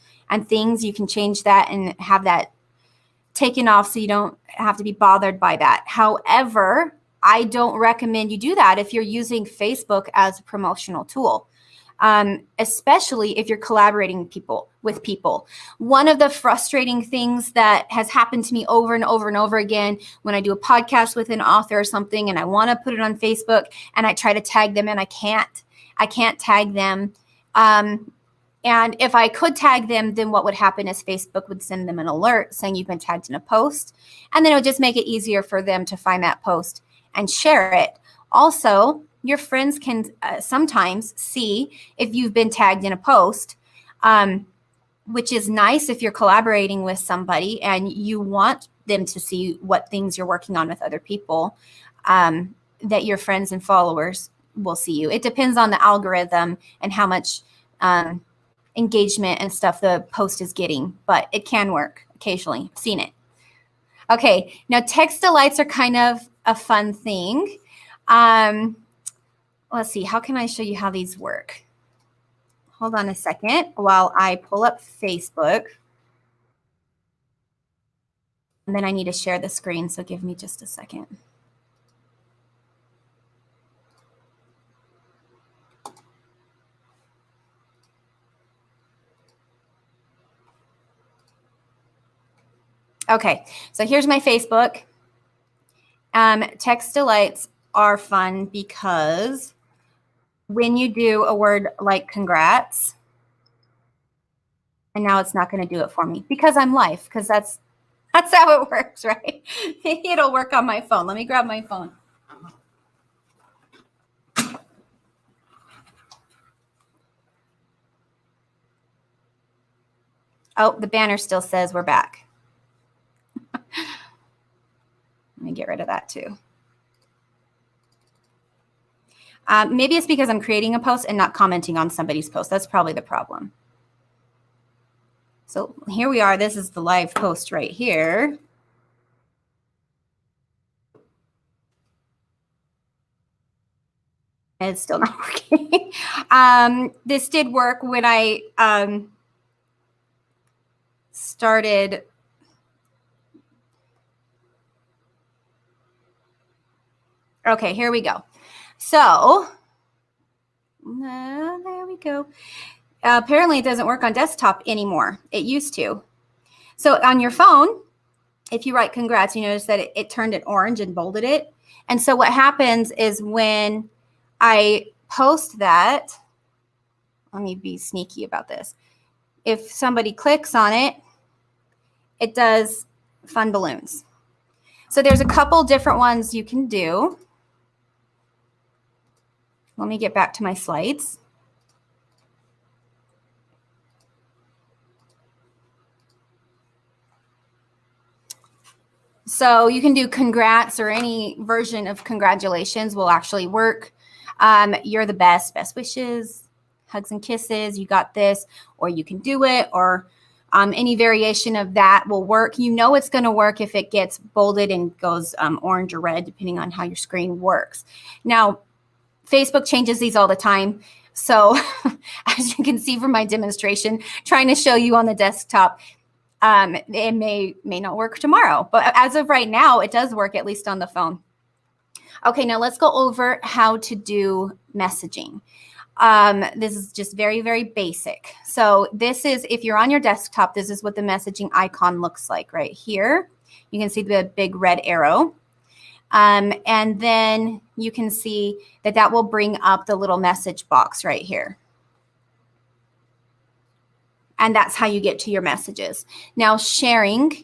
things, you can change that and have that taken off so you don't have to be bothered by that. However, I don't recommend you do that if you're using Facebook as a promotional tool, especially if you're collaborating with people. One of the frustrating things that has happened to me over and over and over again, when I do a podcast with an author or something and I want to put it on Facebook and I try to tag them and I can't tag them. And if I could tag them, then what would happen is Facebook would send them an alert saying you've been tagged in a post, and then it would just make it easier for them to find that post and share it. Also, your friends can sometimes see if you've been tagged in a post, which is nice if you're collaborating with somebody and you want them to see what things you're working on with other people, that your friends and followers will see you. It depends on the algorithm and how much engagement and stuff the post is getting, but it can work occasionally. I've seen it. Okay, now text delights are kind of a fun thing. Let's see, how can I show you how these work? Hold on a second while I pull up Facebook. And then I need to share the screen, so give me just a second. Okay, so here's my Facebook. Text delights are fun because when you do a word like congrats, and now it's not going to do it for me because I'm live, because that's how it works, right? It'll work on my phone. Let me grab my phone. Oh, the banner still says we're back. Let me get rid of that too. Maybe it's because I'm creating a post and not commenting on somebody's post. That's probably the problem. So here we are. This is the live post right here. It's still not working. This did work when I started. Okay, here we go. So, there we go. Apparently, it doesn't work on desktop anymore. It used to. So on your phone, if you write congrats, you notice that it turned it orange and bolded it. And so what happens is when I post that, let me be sneaky about this. If somebody clicks on it, it does fun balloons. So there's a couple different ones you can do. Let me get back to my slides. So you can do congrats, or any version of congratulations will actually work. You're the best, best wishes, hugs and kisses, you got this, or you can do it, or any variation of that will work. You know it's going to work if it gets bolded and goes orange or red, depending on how your screen works. Now, Facebook changes these all the time. So as you can see from my demonstration, trying to show you on the desktop, it may not work tomorrow, but as of right now, it does work, at least on the phone. Okay, now let's go over how to do messaging. This is just very, very basic. So this is, if you're on your desktop, this is what the messaging icon looks like right here. You can see the big red arrow. And then you can see that will bring up the little message box right here. And that's how you get to your messages. Now, sharing,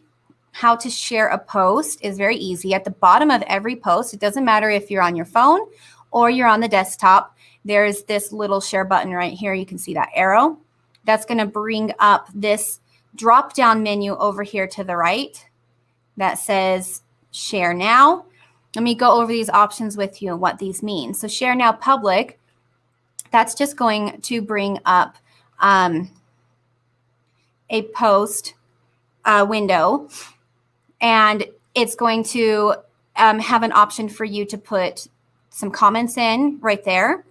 how to share a post is very easy. At the bottom of every post, it doesn't matter if you're on your phone or you're on the desktop, there's this little share button right here. You can see that arrow. That's going to bring up this drop-down menu over here to the right that says Share Now. Let me go over these options with you and what these mean. So Share Now Public, that's just going to bring up a post window, and it's going to have an option for you to put some comments in right there,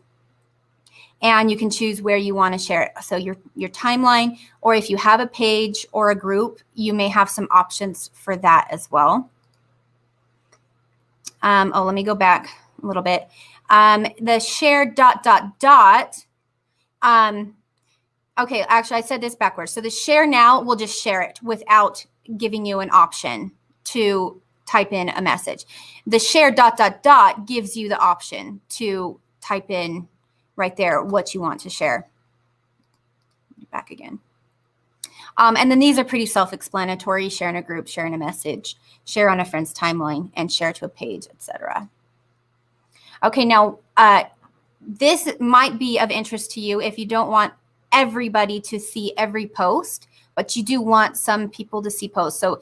and you can choose where you want to share it. So your timeline, or if you have a page or a group, you may have some options for that as well. Let me go back a little bit. The share ... Okay, actually, I said this backwards. So the Share Now will just share it without giving you an option to type in a message. The Share ... gives you the option to type in right there what you want to share. Back again. And then these are pretty self-explanatory: share in a group, share in a message, share on a friend's timeline, and share to a page, etc. Okay, now this might be of interest to you if you don't want everybody to see every post, but you do want some people to see posts. So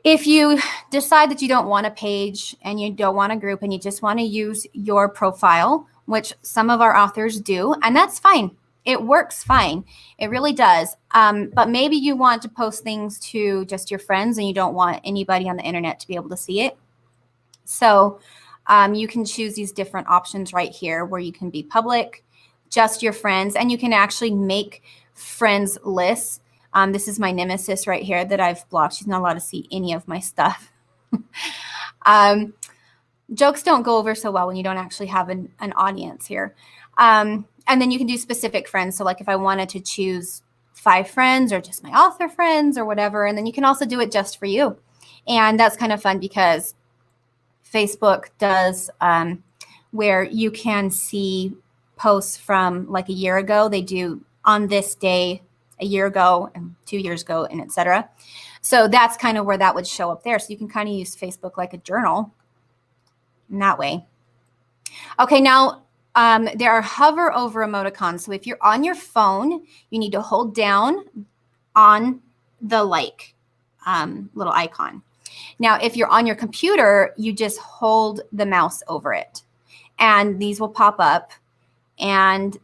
if you decide that you don't want a page and you don't want a group and you just want to use your profile, which some of our authors do, and that's fine. It works fine. It really does. But maybe you want to post things to just your friends and you don't want anybody on the internet to be able to see it. So you can choose these different options right here where you can be public, just your friends, and you can actually make friends lists. This is my nemesis right here that I've blocked. She's not allowed to see any of my stuff. Jokes don't go over so well when you don't actually have an audience here. And then you can do specific friends. So like if I wanted to choose 5 friends or just my author friends or whatever, and then you can also do it just for you. And that's kind of fun because Facebook does where you can see posts from like a year ago. They do on this day a year ago and 2 years ago, and etc. So that's kind of where that would show up there. So you can kind of use Facebook like a journal in that way. Okay, now there are hover over emoticons. So if you're on your phone, you need to hold down on the like little icon. Now, if you're on your computer, you just hold the mouse over it and these will pop up, and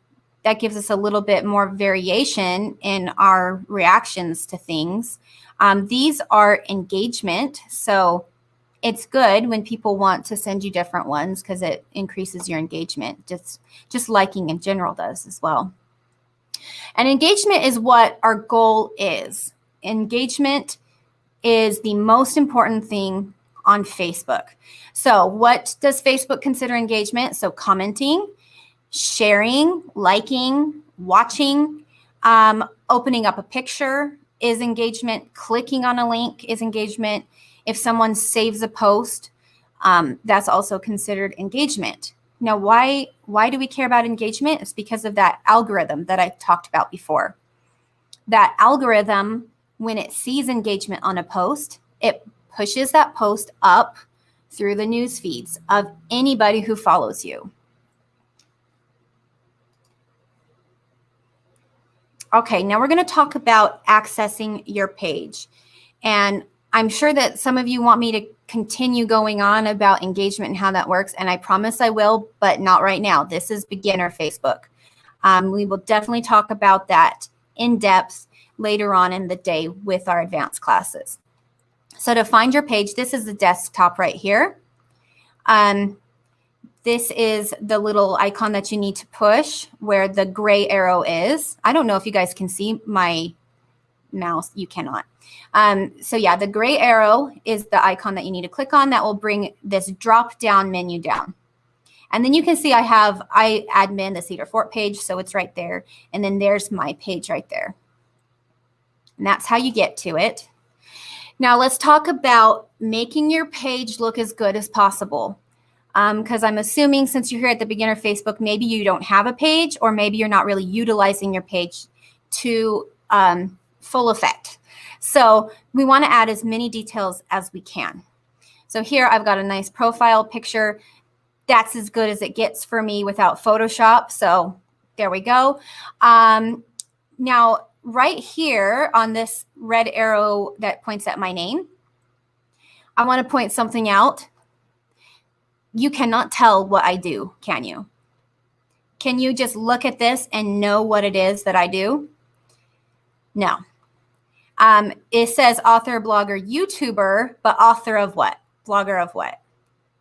that gives us a little bit more variation in our reactions to things. These are engagement. So it's good when people want to send you different ones because it increases your engagement. Just liking in general does as well. And engagement is what our goal is. Engagement is the most important thing on Facebook. So what does Facebook consider engagement? So commenting, sharing, liking, watching, opening up a picture is engagement. Clicking on a link is engagement. If someone saves a post, that's also considered engagement. Now, why do we care about engagement? It's because of that algorithm that I talked about before. That algorithm, when it sees engagement on a post, it pushes that post up through the news feeds of anybody who follows you. Okay, now we're going to talk about accessing your page. And I'm sure that some of you want me to continue going on about engagement and how that works, and I promise I will, but not right now. This is beginner Facebook. We will definitely talk about that in depth later on in the day with our advanced classes. So to find your page, this is the desktop right here. This is the little icon that you need to push where the gray arrow is. I don't know if you guys can see my mouse. You cannot. So yeah, the gray arrow is the icon that you need to click on. That will bring this drop down menu down. And then you can see I admin the Cedar Fort page, so it's right there. And then there's my page right there. And that's how you get to it. Now let's talk about making your page look as good as possible. Because I'm assuming since you're here at the beginner Facebook, maybe you don't have a page, or maybe you're not really utilizing your page to full effect. So we want to add as many details as we can. So here I've got a nice profile picture. That's as good as it gets for me without Photoshop. So there we go. Now, right here on this red arrow that points at my name, I want to point something out. You cannot tell what I do, can you? Can you just look at this and know what it is that I do? No. It says author, blogger, YouTuber, but author of what? Blogger of what?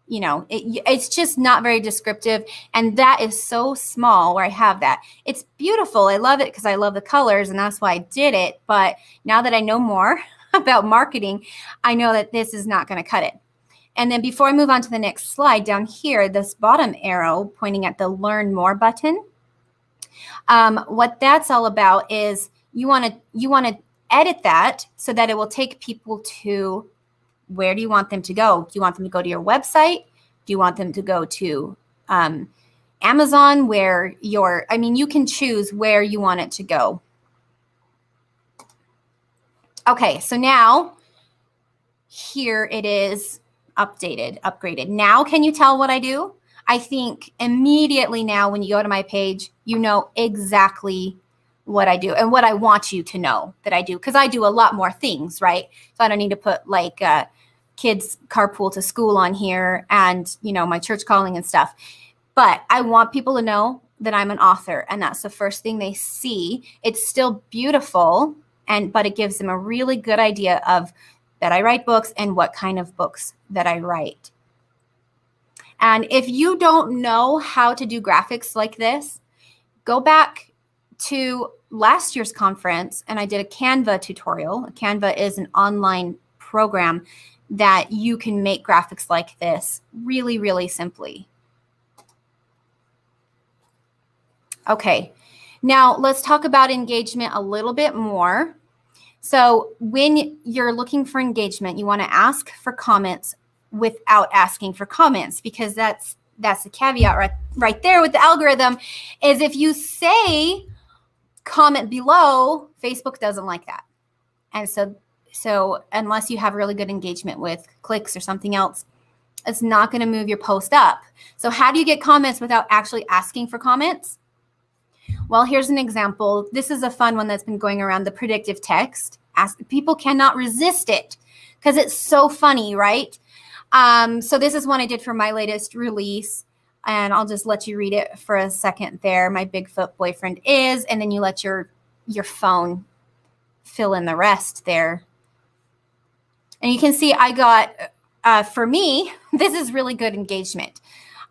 You know, it's just not very descriptive. And that is so small where I have that. It's beautiful. I love it because I love the colors, and that's why I did it. But now that I know more about marketing, I know that this is not going to cut it. And then before I move on to the next slide, down here, this bottom arrow pointing at the Learn More button, what that's all about is you want to edit that so that it will take people to, where do you want them to go? Do you want them to go to your website? Do you want them to go to Amazon, where you can choose where you want it to go. Okay, so now here it is. Upgraded. Now, can you tell what I do? I think immediately now when you go to my page, you know exactly what I do and what I want you to know that I do, because I do a lot more things, right? So I don't need to put like kids carpool to school on here and, my church calling and stuff. But I want people to know that I'm an author, and that's the first thing they see. It's still beautiful, but it gives them a really good idea of that I write books and what kind of books that I write. And if you don't know how to do graphics like this, go back to last year's conference and I did a Canva tutorial. Canva is an online program that you can make graphics like this really, really simply. Okay, now let's talk about engagement a little bit more. So when you're looking for engagement, you want to ask for comments without asking for comments, because that's the caveat right there with the algorithm, is if you say comment below, Facebook doesn't like that. And so unless you have really good engagement with clicks or something else, it's not going to move your post up. So how do you get comments without actually asking for comments? Well, here's an example. This is a fun one that's been going around, the predictive text. People cannot resist it because it's so funny, right? So this is one I did for my latest release, and I'll just let you read it for a second there. My Bigfoot boyfriend is, and then you let your phone fill in the rest there. And you can see I got, for me, this is really good engagement.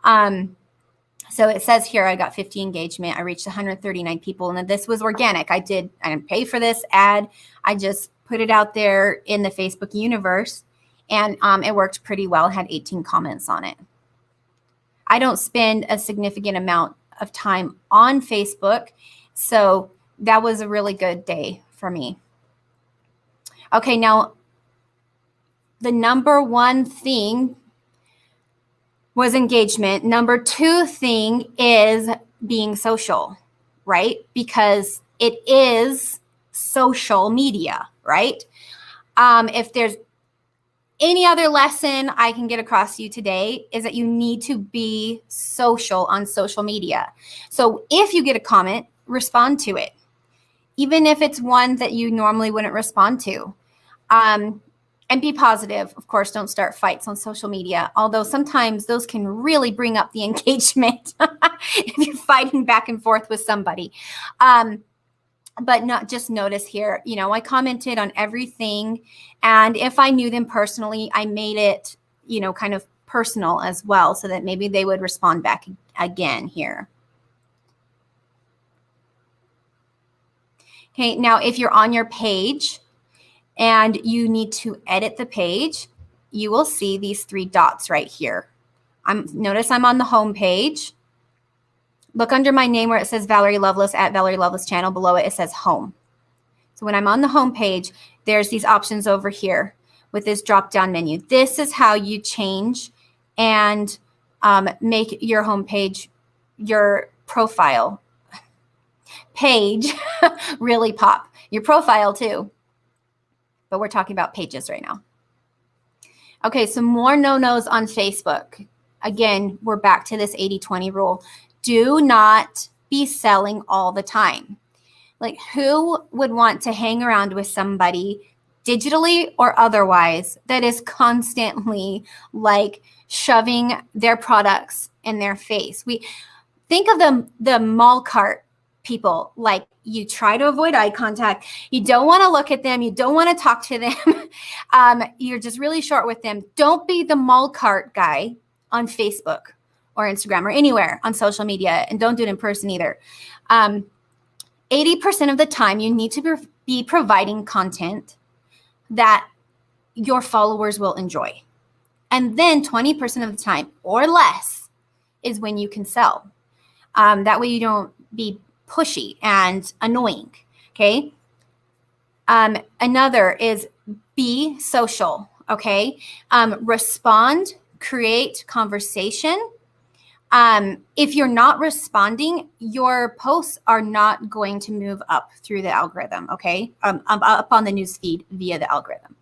So it says here I got 50 engagement. I reached 139 people, and then this was organic. I didn't pay for this ad. I just put it out there in the Facebook universe, and it worked pretty well. It had 18 comments on it. I don't spend a significant amount of time on Facebook, so that was a really good day for me. Okay, now the number one thing was engagement. Number two thing is being social, right? Because it is social media, right? If there's any other lesson I can get across to you today is that you need to be social on social media. So if you get a comment, respond to it, even if it's one that you normally wouldn't respond to. And be positive. Of course, don't start fights on social media, although sometimes those can really bring up the engagement if you're fighting back and forth with somebody. But not just notice here, I commented on everything. And if I knew them personally, I made it, kind of personal as well, so that maybe they would respond back again here. Okay, now if you're on your page, and you need to edit the page, you will see these three dots right here. Notice I'm on the home page. Look under my name where it says Valerie Lovelace at Valerie Lovelace channel. Below it, it says home. So when I'm on the home page, there's these options over here with this drop-down menu. This is how you change and make your home page, your profile page really pop. Your profile too. But we're talking about pages right now. Okay, some more no-nos on Facebook. Again, we're back to this 80-20 rule. Do not be selling all the time. Like, who would want to hang around with somebody digitally or otherwise that is constantly like shoving their products in their face? We think of the mall cart people. Like, you try to avoid eye contact. You don't want to look at them. You don't want to talk to them. You're just really short with them. Don't be the mall cart guy on Facebook or Instagram or anywhere on social media, and don't do it in person either. 80% of the time, you need to be providing content that your followers will enjoy. And then 20% of the time or less is when you can sell. That way you don't be pushy and annoying, okay? Another is be social, okay? Respond, create conversation. If you're not responding, your posts are not going to move up through the algorithm, okay? Up on the news feed via the algorithm.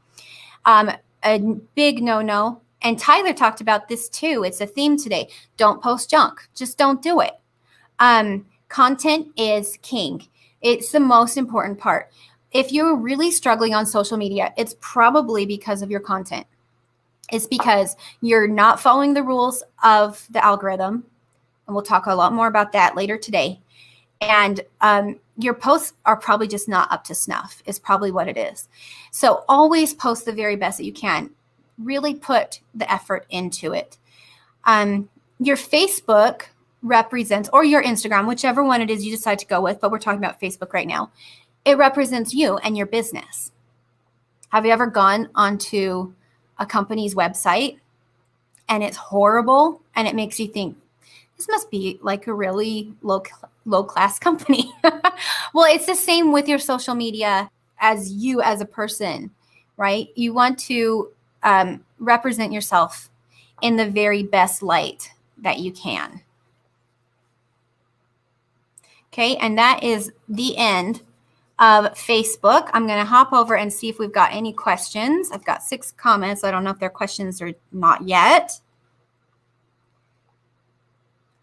A big no-no, and Tyler talked about this too. It's a theme today. Don't post junk. Just don't do it. Content is king. It's the most important part. If you're really struggling on social media, it's probably because of your content. It's because you're not following the rules of the algorithm. And we'll talk a lot more about that later today. And your posts are probably just not up to snuff, is probably what it is. So always post the very best that you can. Really put the effort into it. Your Facebook represents, or your Instagram, whichever one it is you decide to go with, but we're talking about Facebook right now. It represents you and your business. Have you ever gone onto a company's website and it's horrible and it makes you think, this must be like a really low class company? Well, it's the same with your social media as you as a person, right? You want to represent yourself in the very best light that you can. Okay, and that is the end of Facebook. I'm going to hop over and see if we've got any questions. I've got 6 comments. I don't know if they're questions or not yet.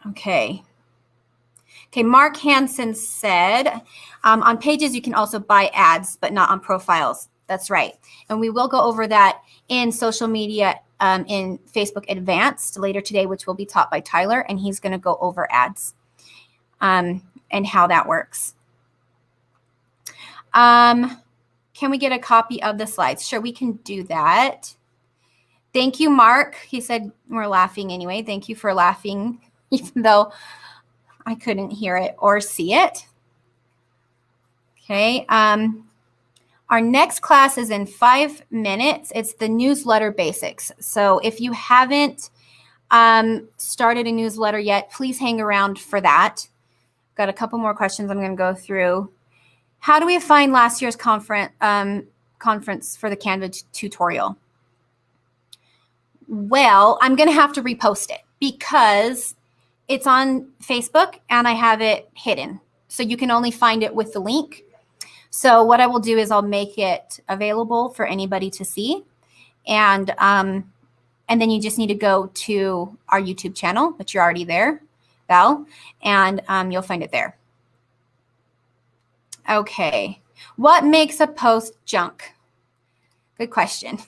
Okay. Okay, Mark Hansen said, on pages you can also buy ads, but not on profiles. That's right. And we will go over that in social media, in Facebook Advanced later today, which will be taught by Tyler, and he's going to go over ads and how that works. Can we get a copy of the slides? Sure, we can do that. Thank you, Mark. He said we're laughing anyway. Thank you for laughing, even though I couldn't hear it or see it. Okay. Our next class is in 5 minutes. It's the newsletter basics. So if you haven't started a newsletter yet, please hang around for that. Got a couple more questions I'm going to go through. How do we find last year's conference for the Canva tutorial? Well, I'm going to have to repost it because it's on Facebook and I have it hidden. So you can only find it with the link. So what I will do is I'll make it available for anybody to see. And then you just need to go to our YouTube channel, which you're already there, Val, and you'll find it there. Okay. What makes a post junk? Good question.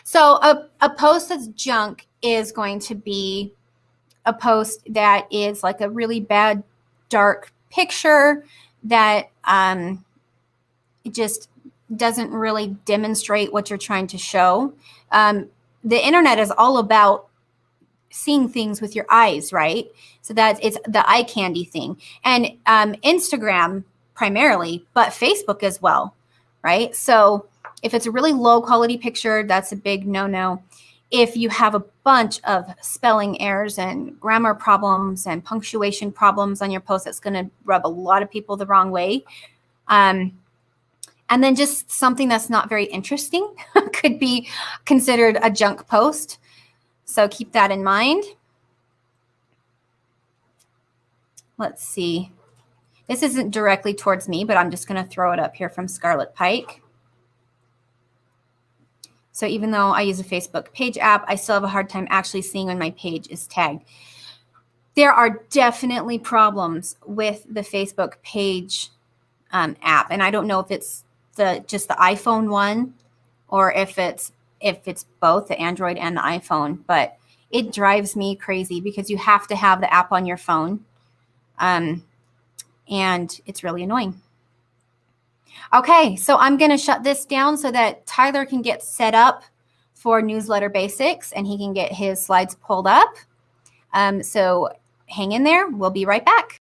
So a post that's junk is going to be a post that is like a really bad, dark picture that it just doesn't really demonstrate what you're trying to show. The internet is all about seeing things with your eyes, right? So it's the eye candy thing. And Instagram primarily, but Facebook as well, right? So if it's a really low quality picture, that's a big no-no. If you have a bunch of spelling errors and grammar problems and punctuation problems on your post, that's going to rub a lot of people the wrong way. And then just something that's not very interesting could be considered a junk post. So keep that in mind. Let's see. This isn't directly towards me, but I'm just going to throw it up here from Scarlet Pike. So even though I use a Facebook page app, I still have a hard time actually seeing when my page is tagged. There are definitely problems with the Facebook page app. And I don't know if it's just the iPhone one or if it's both the Android and the iPhone, but it drives me crazy because you have to have the app on your phone. And it's really annoying. Okay, so I'm going to shut this down so that Tyler can get set up for newsletter basics and he can get his slides pulled up. So hang in there. We'll be right back.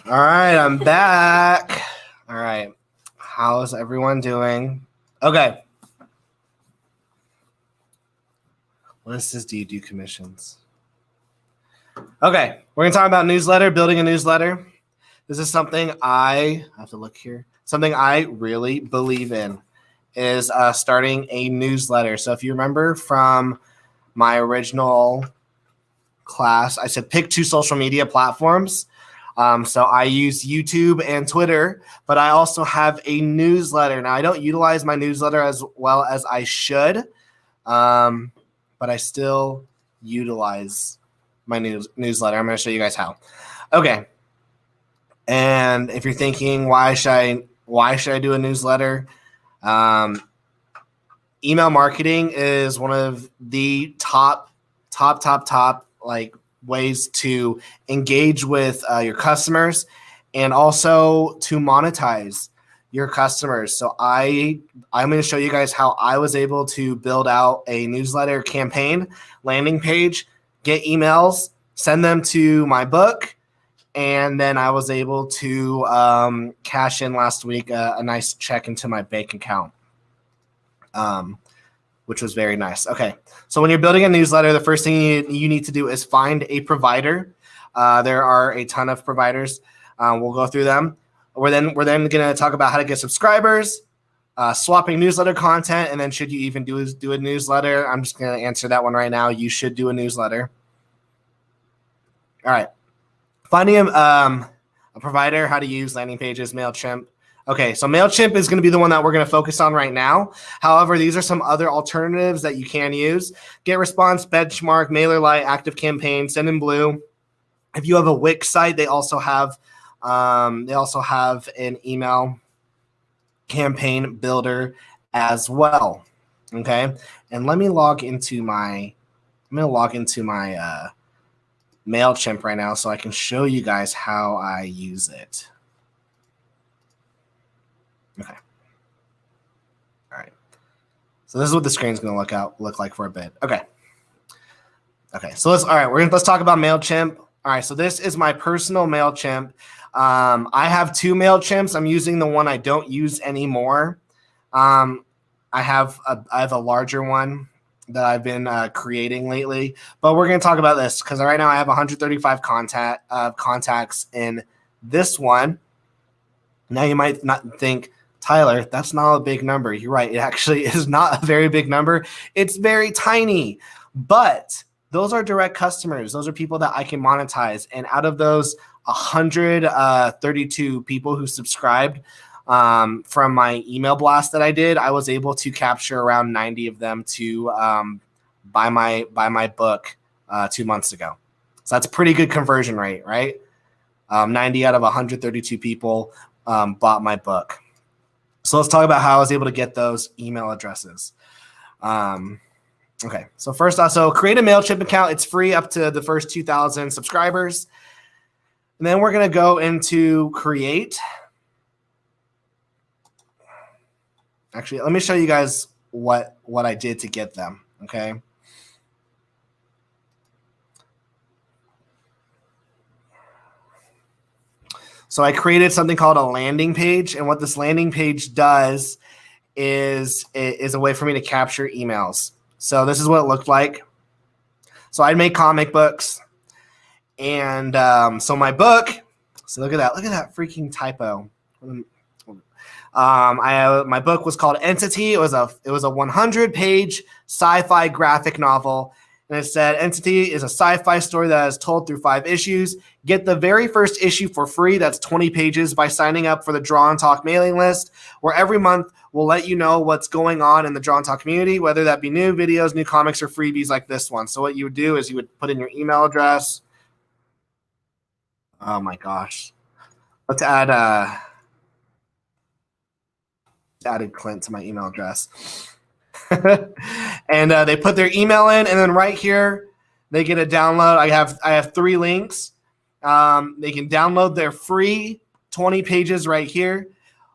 All right, I'm back. All right. How's everyone doing? Okay. What says, do you do commissions? Okay, we're going to talk about newsletter, building a newsletter. This is something I have to look here. Something I really believe in is starting a newsletter. So if you remember from my original class, I said pick 2 social media platforms. So I use YouTube and Twitter, but I also have a newsletter. Now, I don't utilize my newsletter as well as I should, but I still utilize my newsletter. I'm going to show you guys how. Okay. And if you're thinking, why should I do a newsletter? Email marketing is one of the top like ways to engage with your customers and also to monetize your customers. So I'm going to show you guys how I was able to build out a newsletter campaign, landing page, get emails, send them to my book, and then I was able to cash in last week a nice check into my bank account, which was very nice. Okay, so when you're building a newsletter, the first thing you need to do is find a provider. There are a ton of providers. We'll go through them. We're then going to talk about how to get subscribers, swapping newsletter content, and then should you even do a newsletter? I'm just going to answer that one right now. You should do a newsletter. All right. Finding a provider, how to use landing pages, MailChimp. Okay, so MailChimp is going to be the one that we're going to focus on right now. However, these are some other alternatives that you can use. GetResponse, Benchmark, MailerLite, ActiveCampaign, Sendinblue. If you have a Wix site, they also have an email campaign builder as well. Okay, and let me log into my. I'm going to log into my MailChimp right now so I can show you guys how I use it. Okay. All right. So this is what the screen's going to look like for a bit. Okay. Okay. So let's talk about MailChimp. All right. So this is my personal MailChimp. I have 2 MailChimps. I'm using the one I don't use anymore. I have a larger one that I've been creating lately, but we're going to talk about this because right now I have 135 contacts in this one. Now you might not think, Tyler, that's not a big number. You're right. It actually is not a very big number. It's very tiny, but those are direct customers. Those are people that I can monetize. And out of those 132 people who subscribed from my email blast that I did, I was able to capture around 90 of them to buy my book 2 months ago. So that's a pretty good conversion rate, right? 90 out of 132 people bought my book. So let's talk about how I was able to get those email addresses. Okay, so first off, so create a MailChimp account. It's free up to the first 2,000 subscribers. And then we're going to go into create. Actually, let me show you guys what I did to get them, okay? So I created something called a landing page, and what this landing page does is a way for me to capture emails. So this is what it looked like. So I'd make comic books, and so my book. So look at that freaking typo. My book was called Entity. It was a 100-page sci-fi graphic novel, and it said Entity is a sci-fi story that is told through 5 issues. Get the very first issue for free. That's 20 pages by signing up for the Draw and Talk mailing list, where every month we'll let you know what's going on in the Draw and Talk community, whether that be new videos, new comics, or freebies like this one. So what you would do is you would put in your email address. Oh my gosh. Let's added Clint to my email address. And they put their email in, and then right here they get a download. I have 3 links. They can download their free 20 pages right here.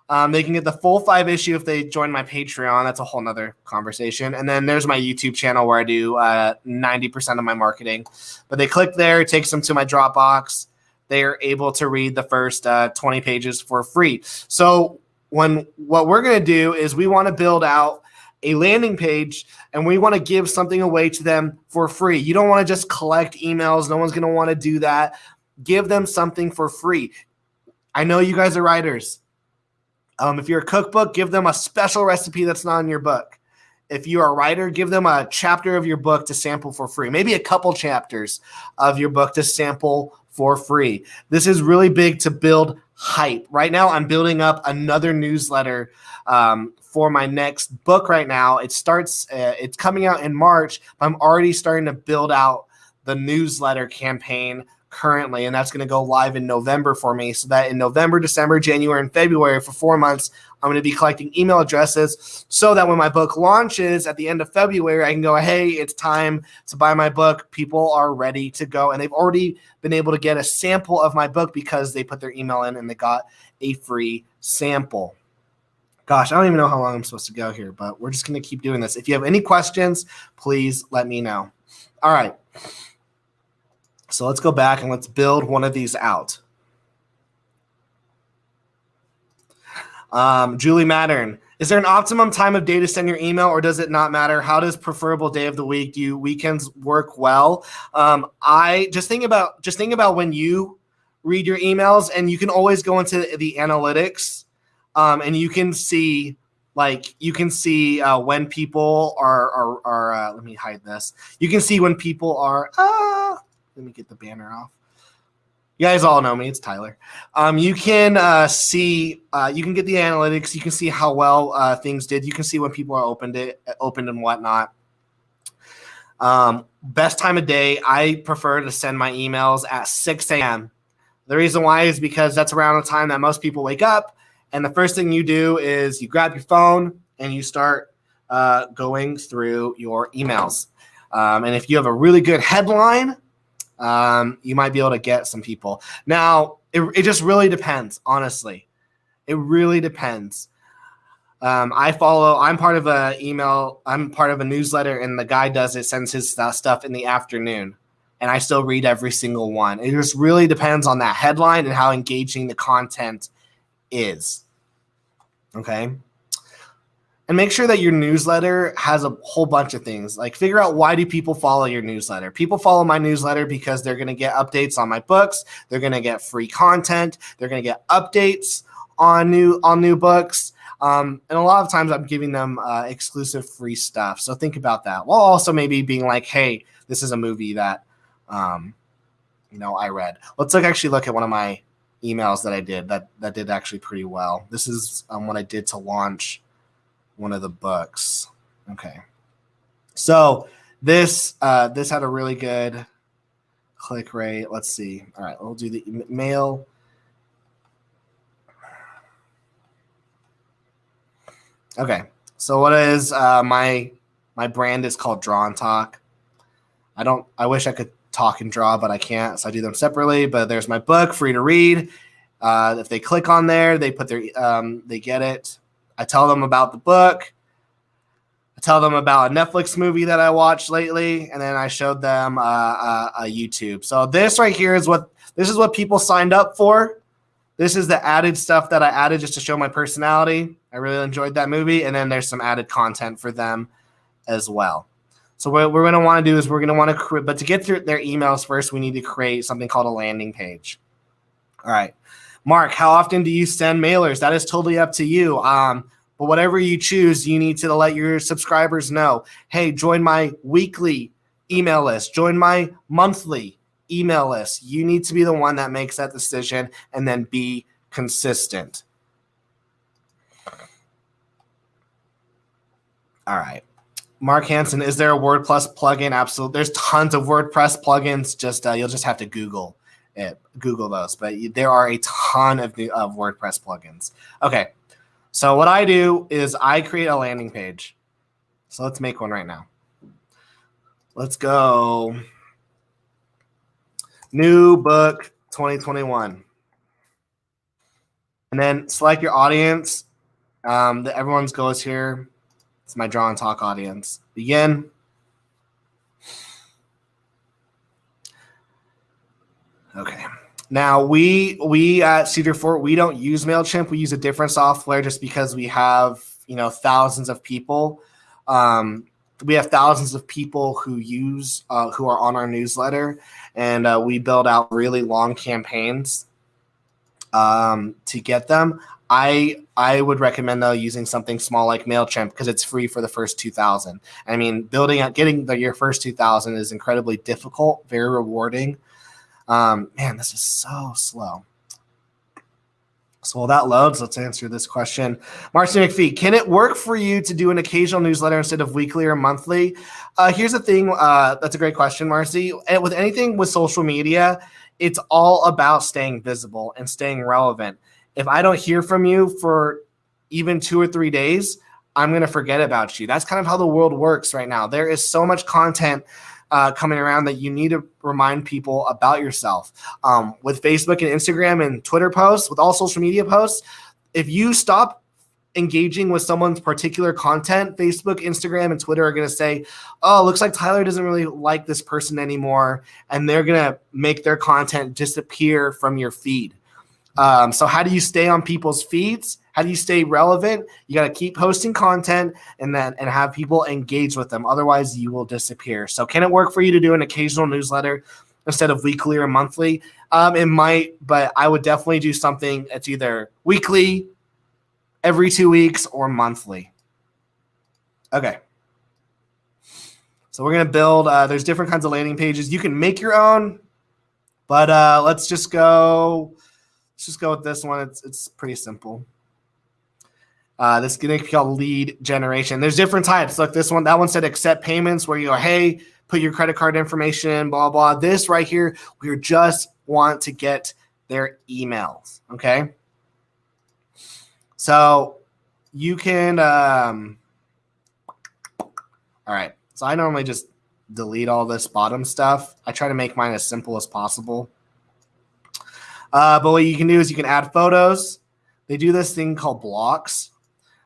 They can get the full 5 issue if they join my Patreon. That's a whole nother conversation. And then there's my YouTube channel where I do 90% of my marketing. But they click there, it takes them to my Dropbox. They are able to read the first 20 pages for free. So what we're going to do is we want to build out a landing page, and we want to give something away to them for free. You don't want to just collect emails. No one's going to want to do that. Give them something for free. I know you guys are writers. If you're a cookbook, give them a special recipe that's not in your book. If you're a writer, give them a chapter of your book to sample for free. Maybe a couple chapters of your book to sample for free. This is really big to build hype. Right now, I'm building up another newsletter for my next book right now. It's coming out in March, but I'm already starting to build out the newsletter campaign currently, and that's going to go live in November for me, so that in November, December, January, and February for 4 months, I'm going to be collecting email addresses so that when my book launches at the end of February, I can go, hey, it's time to buy my book. People are ready to go, and they've already been able to get a sample of my book because they put their email in and they got a free sample. Gosh, I don't even know how long I'm supposed to go here, but we're just going to keep doing this. If you have any questions, please let me know. All right. So let's go back and let's build one of these out. Julie Mattern, is there an optimum time of day to send your email, or does it not matter? How does preferable day of the week? Do weekends work well? I just think about when you read your emails, and you can always go into the analytics, and you can see when people are let me hide this. You can see when people are let me get the banner off. You guys all know me. It's Tyler. You can see, you can get the analytics. You can see how well things did. You can see when people are opened and whatnot. Best time of day, I prefer to send my emails at 6 a.m. The reason why is because that's around the time that most people wake up. And the first thing you do is you grab your phone and you start going through your emails. And if you have a really good headline, you might be able to get some people. Now, it just really depends, honestly. It really depends. I'm part of a newsletter, and the guy sends his stuff in the afternoon, and I still read every single one. It just really depends on that headline and how engaging the content is. Okay? And make sure that your newsletter has a whole bunch of things. Like, figure out, why do people follow your newsletter? People follow my newsletter because they're going to get updates on my books. They're going to get free content. They're going to get updates on new books. And a lot of times I'm giving them exclusive free stuff. So think about that. While also maybe being like, hey, this is a movie that I read. Let's actually look at one of my emails that I did that did actually pretty well. This is what I did to launch one of the books. Okay. So this had a really good click rate. Let's see. All right, we'll do the mail. Okay. So what is my brand is called Draw and Talk. I wish I could talk and draw, but I can't. So I do them separately, but there's my book, free to read. If they click on there, they put they get it. I tell them about the book. I tell them about a Netflix movie that I watched lately, and then I showed them a YouTube. So this right here is what people signed up for. This is the added stuff that I added just to show my personality. I really enjoyed that movie, and then there's some added content for them as well. So what we're going to want to do is we're going to want to create, but to get through their emails first, we need to create something called a landing page. All right. Mark, how often do you send mailers? That is totally up to you. But whatever you choose, you need to let your subscribers know, hey, join my weekly email list, join my monthly email list. You need to be the one that makes that decision and then be consistent. All right. Mark Hansen, is there a WordPress plugin? Absolutely. There's tons of WordPress plugins. You'll just have to Google those, but there are a ton of WordPress plugins. Okay, so what I do is I create a landing page. So let's make one right now. Let's go. New book 2021. And then select your audience. Everyone's goes here. It's my draw and talk audience. Begin. Okay. Now we at Cedar Fort, we don't use MailChimp. We use a different software just because we have, thousands of people. We have thousands of people who are on our newsletter, and we build out really long campaigns to get them. I would recommend though using something small like MailChimp because it's free for the first 2,000. I mean, getting your first 2,000 is incredibly difficult, very rewarding. Man, this is so slow. So while that loads, let's answer this question. Marcy McPhee, can it work for you to do an occasional newsletter instead of weekly or monthly? Here's the thing. That's a great question, Marcy. And with anything with social media, it's all about staying visible and staying relevant. If I don't hear from you for even 2 or 3 days, I'm going to forget about you. That's kind of how the world works right now. There is so much content coming around that you need to remind people about yourself. With Facebook and Instagram and Twitter posts, with all social media posts, if you stop engaging with someone's particular content, Facebook, Instagram, and Twitter are going to say, oh, looks like Tyler doesn't really like this person anymore. And they're going to make their content disappear from your feed. So how do you stay on people's feeds? How do you stay relevant? You got to keep posting content and have people engage with them. Otherwise, you will disappear. So can it work for you to do an occasional newsletter instead of weekly or monthly? It might, but I would definitely do something that's either weekly, every 2 weeks, or monthly. Okay. So we're going to build, there's different kinds of landing pages. You can make your own, but let's just go with this one. It's pretty simple. This is going to be called lead generation. There's different types. Look, that one said accept payments where you go, hey, put your credit card information, blah, blah. This right here, we just want to get their emails, okay? So you can, all right. So I normally just delete all this bottom stuff. I try to make mine as simple as possible. But what you can do is you can add photos. They do this thing called blocks,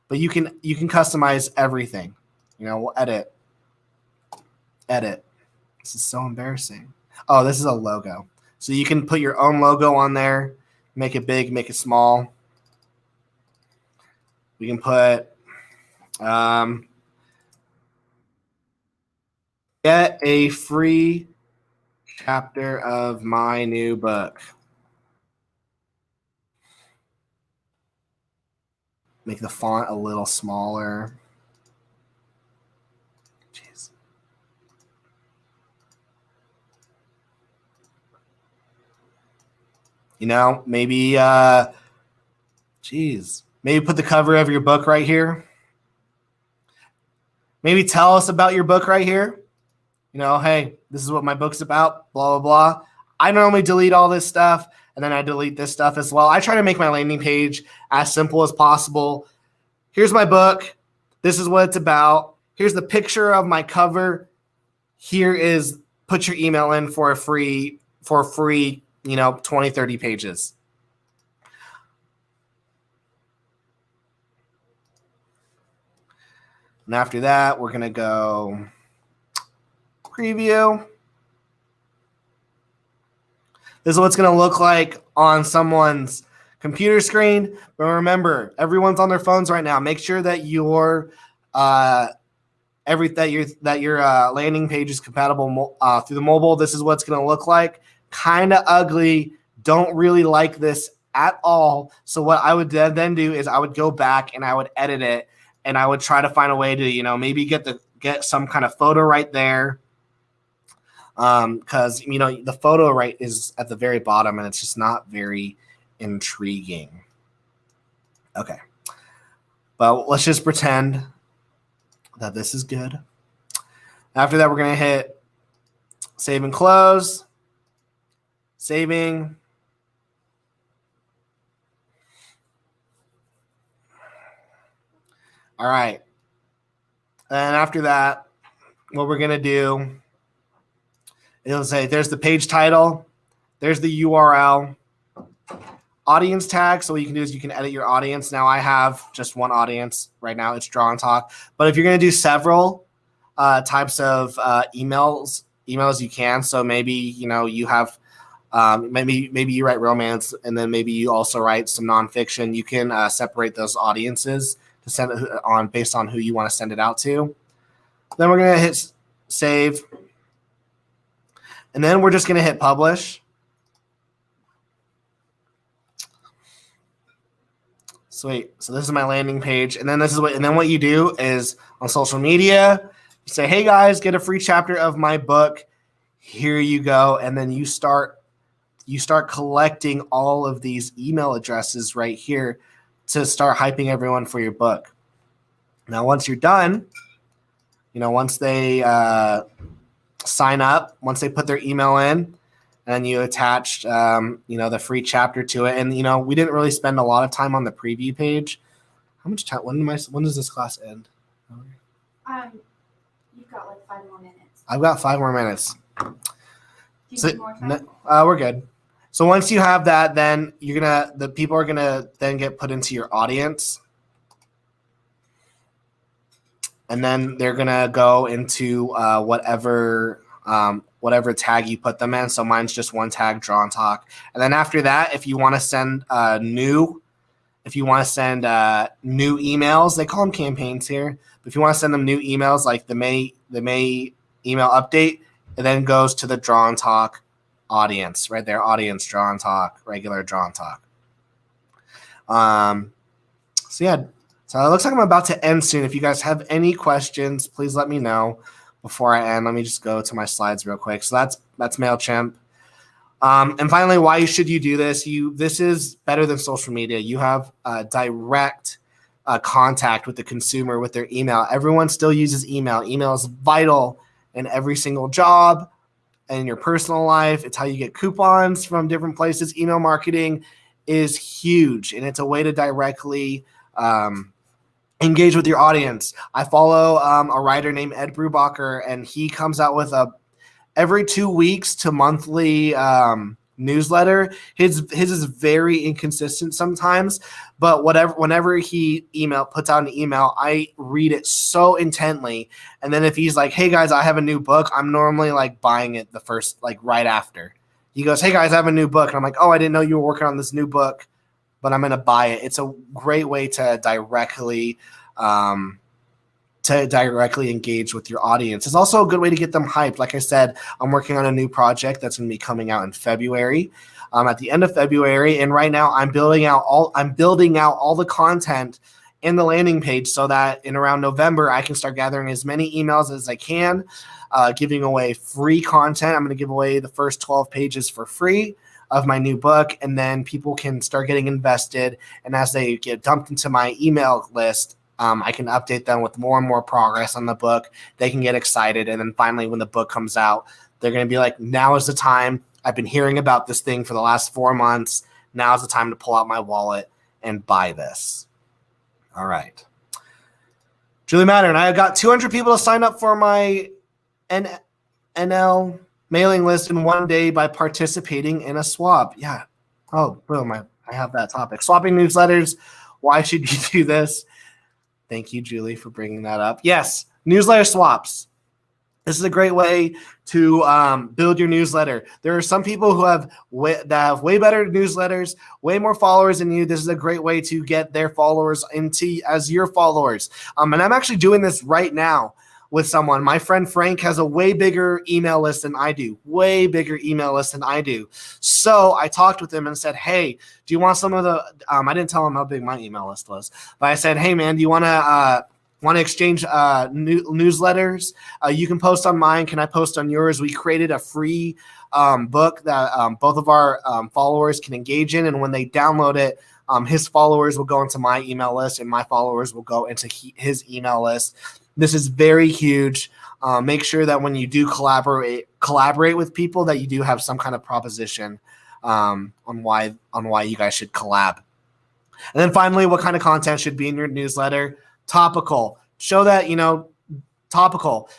but you can customize everything. We'll edit. This is so embarrassing. Oh, this is a logo. So you can put your own logo on there, make it big, make it small. We can put get a free chapter of my new book. Make the font a little smaller. Jeez. Maybe, maybe put the cover of your book right here. Maybe tell us about your book right here. Hey, this is what my book's about, blah, blah, blah. I normally delete all this stuff, and then I delete this stuff as well. I try to make my landing page as simple as possible. Here's my book. This is what it's about. Here's the picture of my cover. Here is put your email in for a free 20, 30 pages. And after that, we're going to go preview. This is what it's going to look like on someone's computer screen. But remember, everyone's on their phones right now. Make sure that your landing page is compatible through the mobile. This is what it's going to look like. Kind of ugly. Don't really like this at all. So what I would then do is I would go back and I would edit it, and I would try to find a way to maybe get some kind of photo right there. Because the photo right is at the very bottom, and it's just not very intriguing. Okay, but let's just pretend that this is good. After that, we're going to hit save and close. Saving. All right. And after that, what we're going to do, it'll say there's the page title, there's the URL. audience tag. So what you can do is you can edit your audience. Now I have just one audience right now. It's Draw and Talk. But if you're going to do several types of emails you can. So maybe, you have maybe you write romance, and then maybe you also write some nonfiction. You can separate those audiences to send it on based on who you want to send it out to. Then we're going to hit save. And then we're just going to hit publish. Sweet. So this is my landing page. And then what you do is on social media, you say, hey guys, get a free chapter of my book. Here you go. And then you start collecting all of these email addresses right here to start hyping everyone for your book. Now, once you're done, once they sign up, once they put their email in, and you attached, the free chapter to it. And, we didn't really spend a lot of time on the preview page. How much time? When does this class end? You've got like 5 more minutes. I've got 5 more minutes. Do you need more time? We're good. So once you have that, then the people are gonna then get put into your audience. And then they're gonna go into whatever tag you put them in. So mine's just one tag, Draw and Talk. And then after that, if you want to send new emails, they call them campaigns here. But if you want to send them new emails, like the May email update, it then goes to the Draw and Talk audience right there. Audience, Draw and Talk, regular Draw and Talk. So it looks like I'm about to end soon. If you guys have any questions, please let me know before I end. Let me just go to my slides real quick. So that's MailChimp. And finally, why should you do this? This is better than social media. You have direct contact with the consumer with their email. Everyone still uses email. Email is vital in every single job and in your personal life. It's how you get coupons from different places. Email marketing is huge, and it's a way to directly engage with your audience. I follow a writer named Ed Brubacher, and he comes out with every 2 weeks to monthly newsletter. His is very inconsistent sometimes, but whenever he puts out an email, I read it so intently. And then if he's like, hey guys, I have a new book, I'm normally like buying it the first, like right after. He goes, hey guys, I have a new book. And I'm like, oh, I didn't know you were working on this new book, but I'm going to buy it. It's a great way to directly engage with your audience. It's also a good way to get them hyped. Like I said, I'm working on a new project that's going to be coming out in February, at the end of February. And right now I'm building out all the content in the landing page so that in around November, I can start gathering as many emails as I can, giving away free content. I'm going to give away the first 12 pages for free of my new book, and then people can start getting invested. And as they get dumped into my email list, I can update them with more and more progress on the book. They can get excited. And then finally, when the book comes out, they're going to be like, now is the time. I've been hearing about this thing for the last 4 months. Now is the time to pull out my wallet and buy this. All right. Julie Matter, and I got 200 people to sign up for my NL mailing list in 1 day by participating in a swap. Yeah. Oh, boom. I have that topic. Swapping newsletters. Why should you do this? Thank you, Julie, for bringing that up. Yes, newsletter swaps. This is a great way to build your newsletter. There are some people who have way better newsletters, way more followers than you. This is a great way to get their followers as your followers. And I'm actually doing this right now with someone. My friend Frank has a way bigger email list than I do. So I talked with him and said, hey, do you want some of the, I didn't tell him how big my email list was, but I said, hey man, do you want to exchange newsletters? You can post on mine. Can I post on yours? We created a free book that both of our followers can engage in. And when they download it, his followers will go into my email list and my followers will go into his email list. This is very huge. Make sure that when you do collaborate with people, that you do have some kind of proposition on why you guys should collab. And then finally, what kind of content should be in your newsletter? Topical. Show that, topical.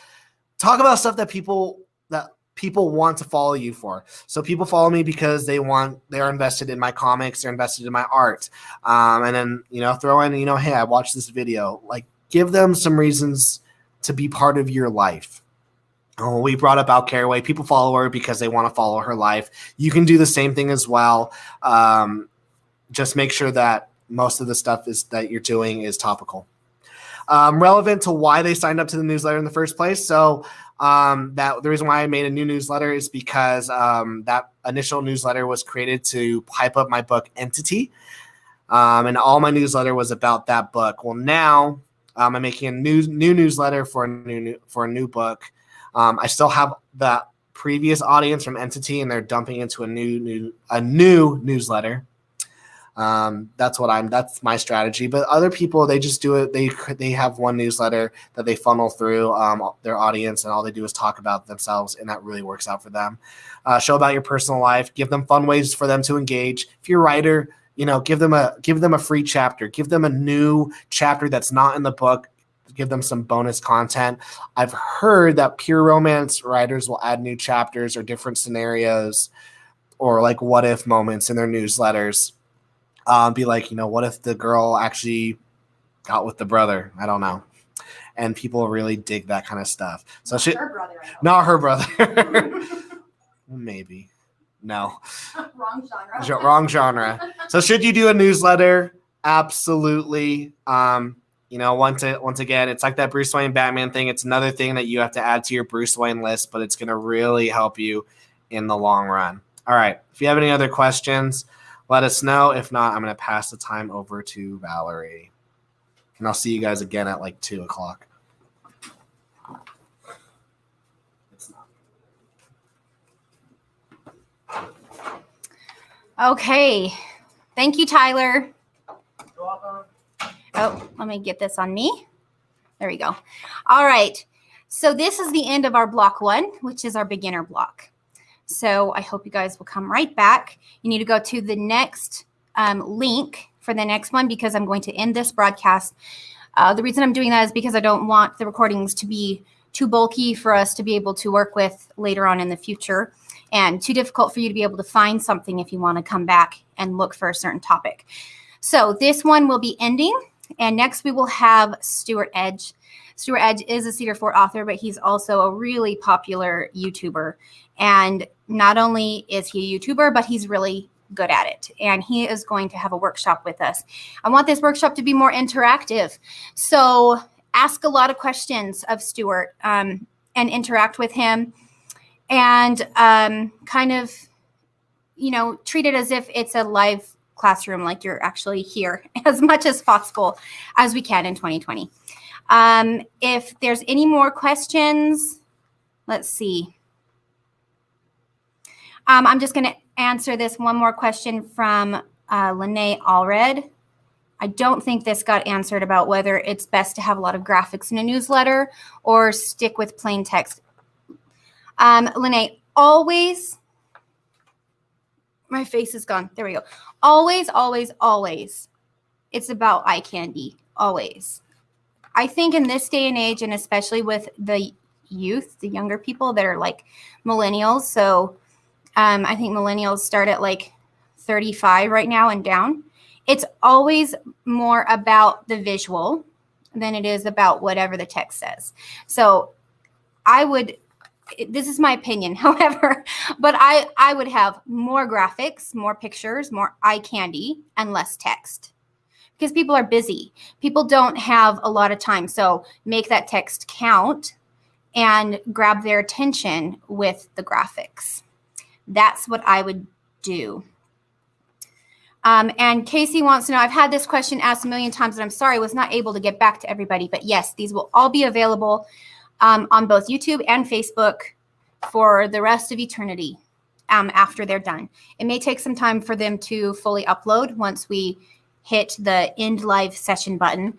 Talk about stuff that people that people want to follow you for. So people follow me because they're invested in my comics, they're invested in my art. And then, throw in, hey, I watched this video. Like, give them some reasons to be part of your life. Oh, we brought up Al Caraway. People follow her because they want to follow her life. You can do the same thing as well. Just make sure that most of the stuff that you're doing is topical. Relevant to why they signed up to the newsletter in the first place. So that the reason why I made a new newsletter is because that initial newsletter was created to hype up my book Entity. And all my newsletter was about that book. Well, now I'm making a new newsletter for a new book. I still have the previous audience from Entity, and they're dumping into a new newsletter. That's my strategy. But other people, they just do it. They have one newsletter that they funnel through their audience, and all they do is talk about themselves, and that really works out for them. Show about your personal life. Give them fun ways for them to engage. If you're a writer, give them a free chapter. Give them a new chapter that's not in the book. Give them some bonus content. I've heard that pure romance writers will add new chapters or different scenarios or like what if moments in their newsletters. Be like, what if the girl actually got with the brother? I don't know. And people really dig that kind of stuff. So not her brother. Maybe. No. Wrong genre. Wrong genre. So should you do a newsletter? Absolutely. Once again, it's like that Bruce Wayne Batman thing. It's another thing that you have to add to your Bruce Wayne list, but it's going to really help you in the long run. All right. If you have any other questions, let us know. If not, I'm going to pass the time over to Valerie. And I'll see you guys again at like 2 o'clock. Okay. Thank you, Tyler. You're welcome. Oh, let me get this on me. There we go. All right. So this is the end of our block 1, which is our beginner block. So I hope you guys will come right back. You need to go to the next link for the next one because I'm going to end this broadcast. The reason I'm doing that is because I don't want the recordings to be too bulky for us to be able to work with later on in the future and too difficult for you to be able to find something if you want to come back and look for a certain topic. So this one will be ending, and next we will have Stuart Edge. Stuart Edge is a Cedar Fort author, but he's also a really popular YouTuber. And not only is he a YouTuber, but he's really good at it. And he is going to have a workshop with us. I want this workshop to be more interactive. So ask a lot of questions of Stuart and interact with him and kind of, treat it as if it's a live classroom, like you're actually here as much as possible as we can in 2020. If there's any more questions, let's see. I'm just going to answer this one more question from Lene Allred. I don't think this got answered about whether it's best to have a lot of graphics in a newsletter or stick with plain text. Lene, always, my face is gone. There we go. Always, always, always. It's about eye candy. Always. I think in this day and age, and especially with the youth, the younger people that are like millennials. So I think millennials start at like 35 right now and down. It's always more about the visual than it is about whatever the text says. So this is my opinion, however, but I would have more graphics, more pictures, more eye candy, and less text. Because people are busy. People don't have a lot of time. So make that text count and grab their attention with the graphics. That's what I would do. And Casey wants to know, I've had this question asked a million times, and I'm sorry I was not able to get back to everybody. But yes, these will all be available on both YouTube and Facebook for the rest of eternity after they're done. It may take some time for them to fully upload once we hit the end live session button.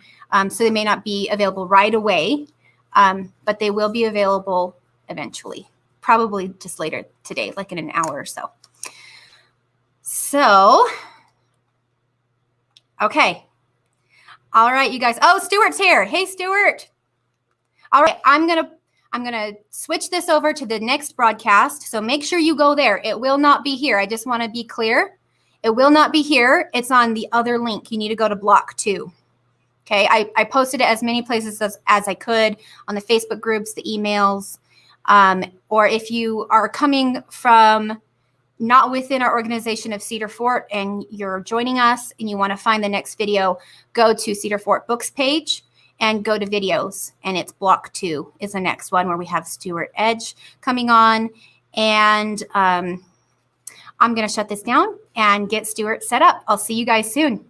So they may not be available right away, but they will be available eventually, probably just later today, like in an hour or so. So, okay. All right, you guys. Oh, Stuart's here. Hey, Stuart. All right, I'm I'm going to switch this over to the next broadcast. So make sure you go there. It will not be here. I just want to be clear. It will not be here. It's on the other link. You need to go to block 2. Okay. I posted it as many places as I could on the Facebook groups, the emails, or if you are coming from not within our organization of Cedar Fort and you're joining us and you want to find the next video, go to Cedar Fort Books page and go to videos, and it's block 2 is the next one where we have Stuart Edge coming on. And I'm going to shut this down and get Stuart set up. I'll see you guys soon.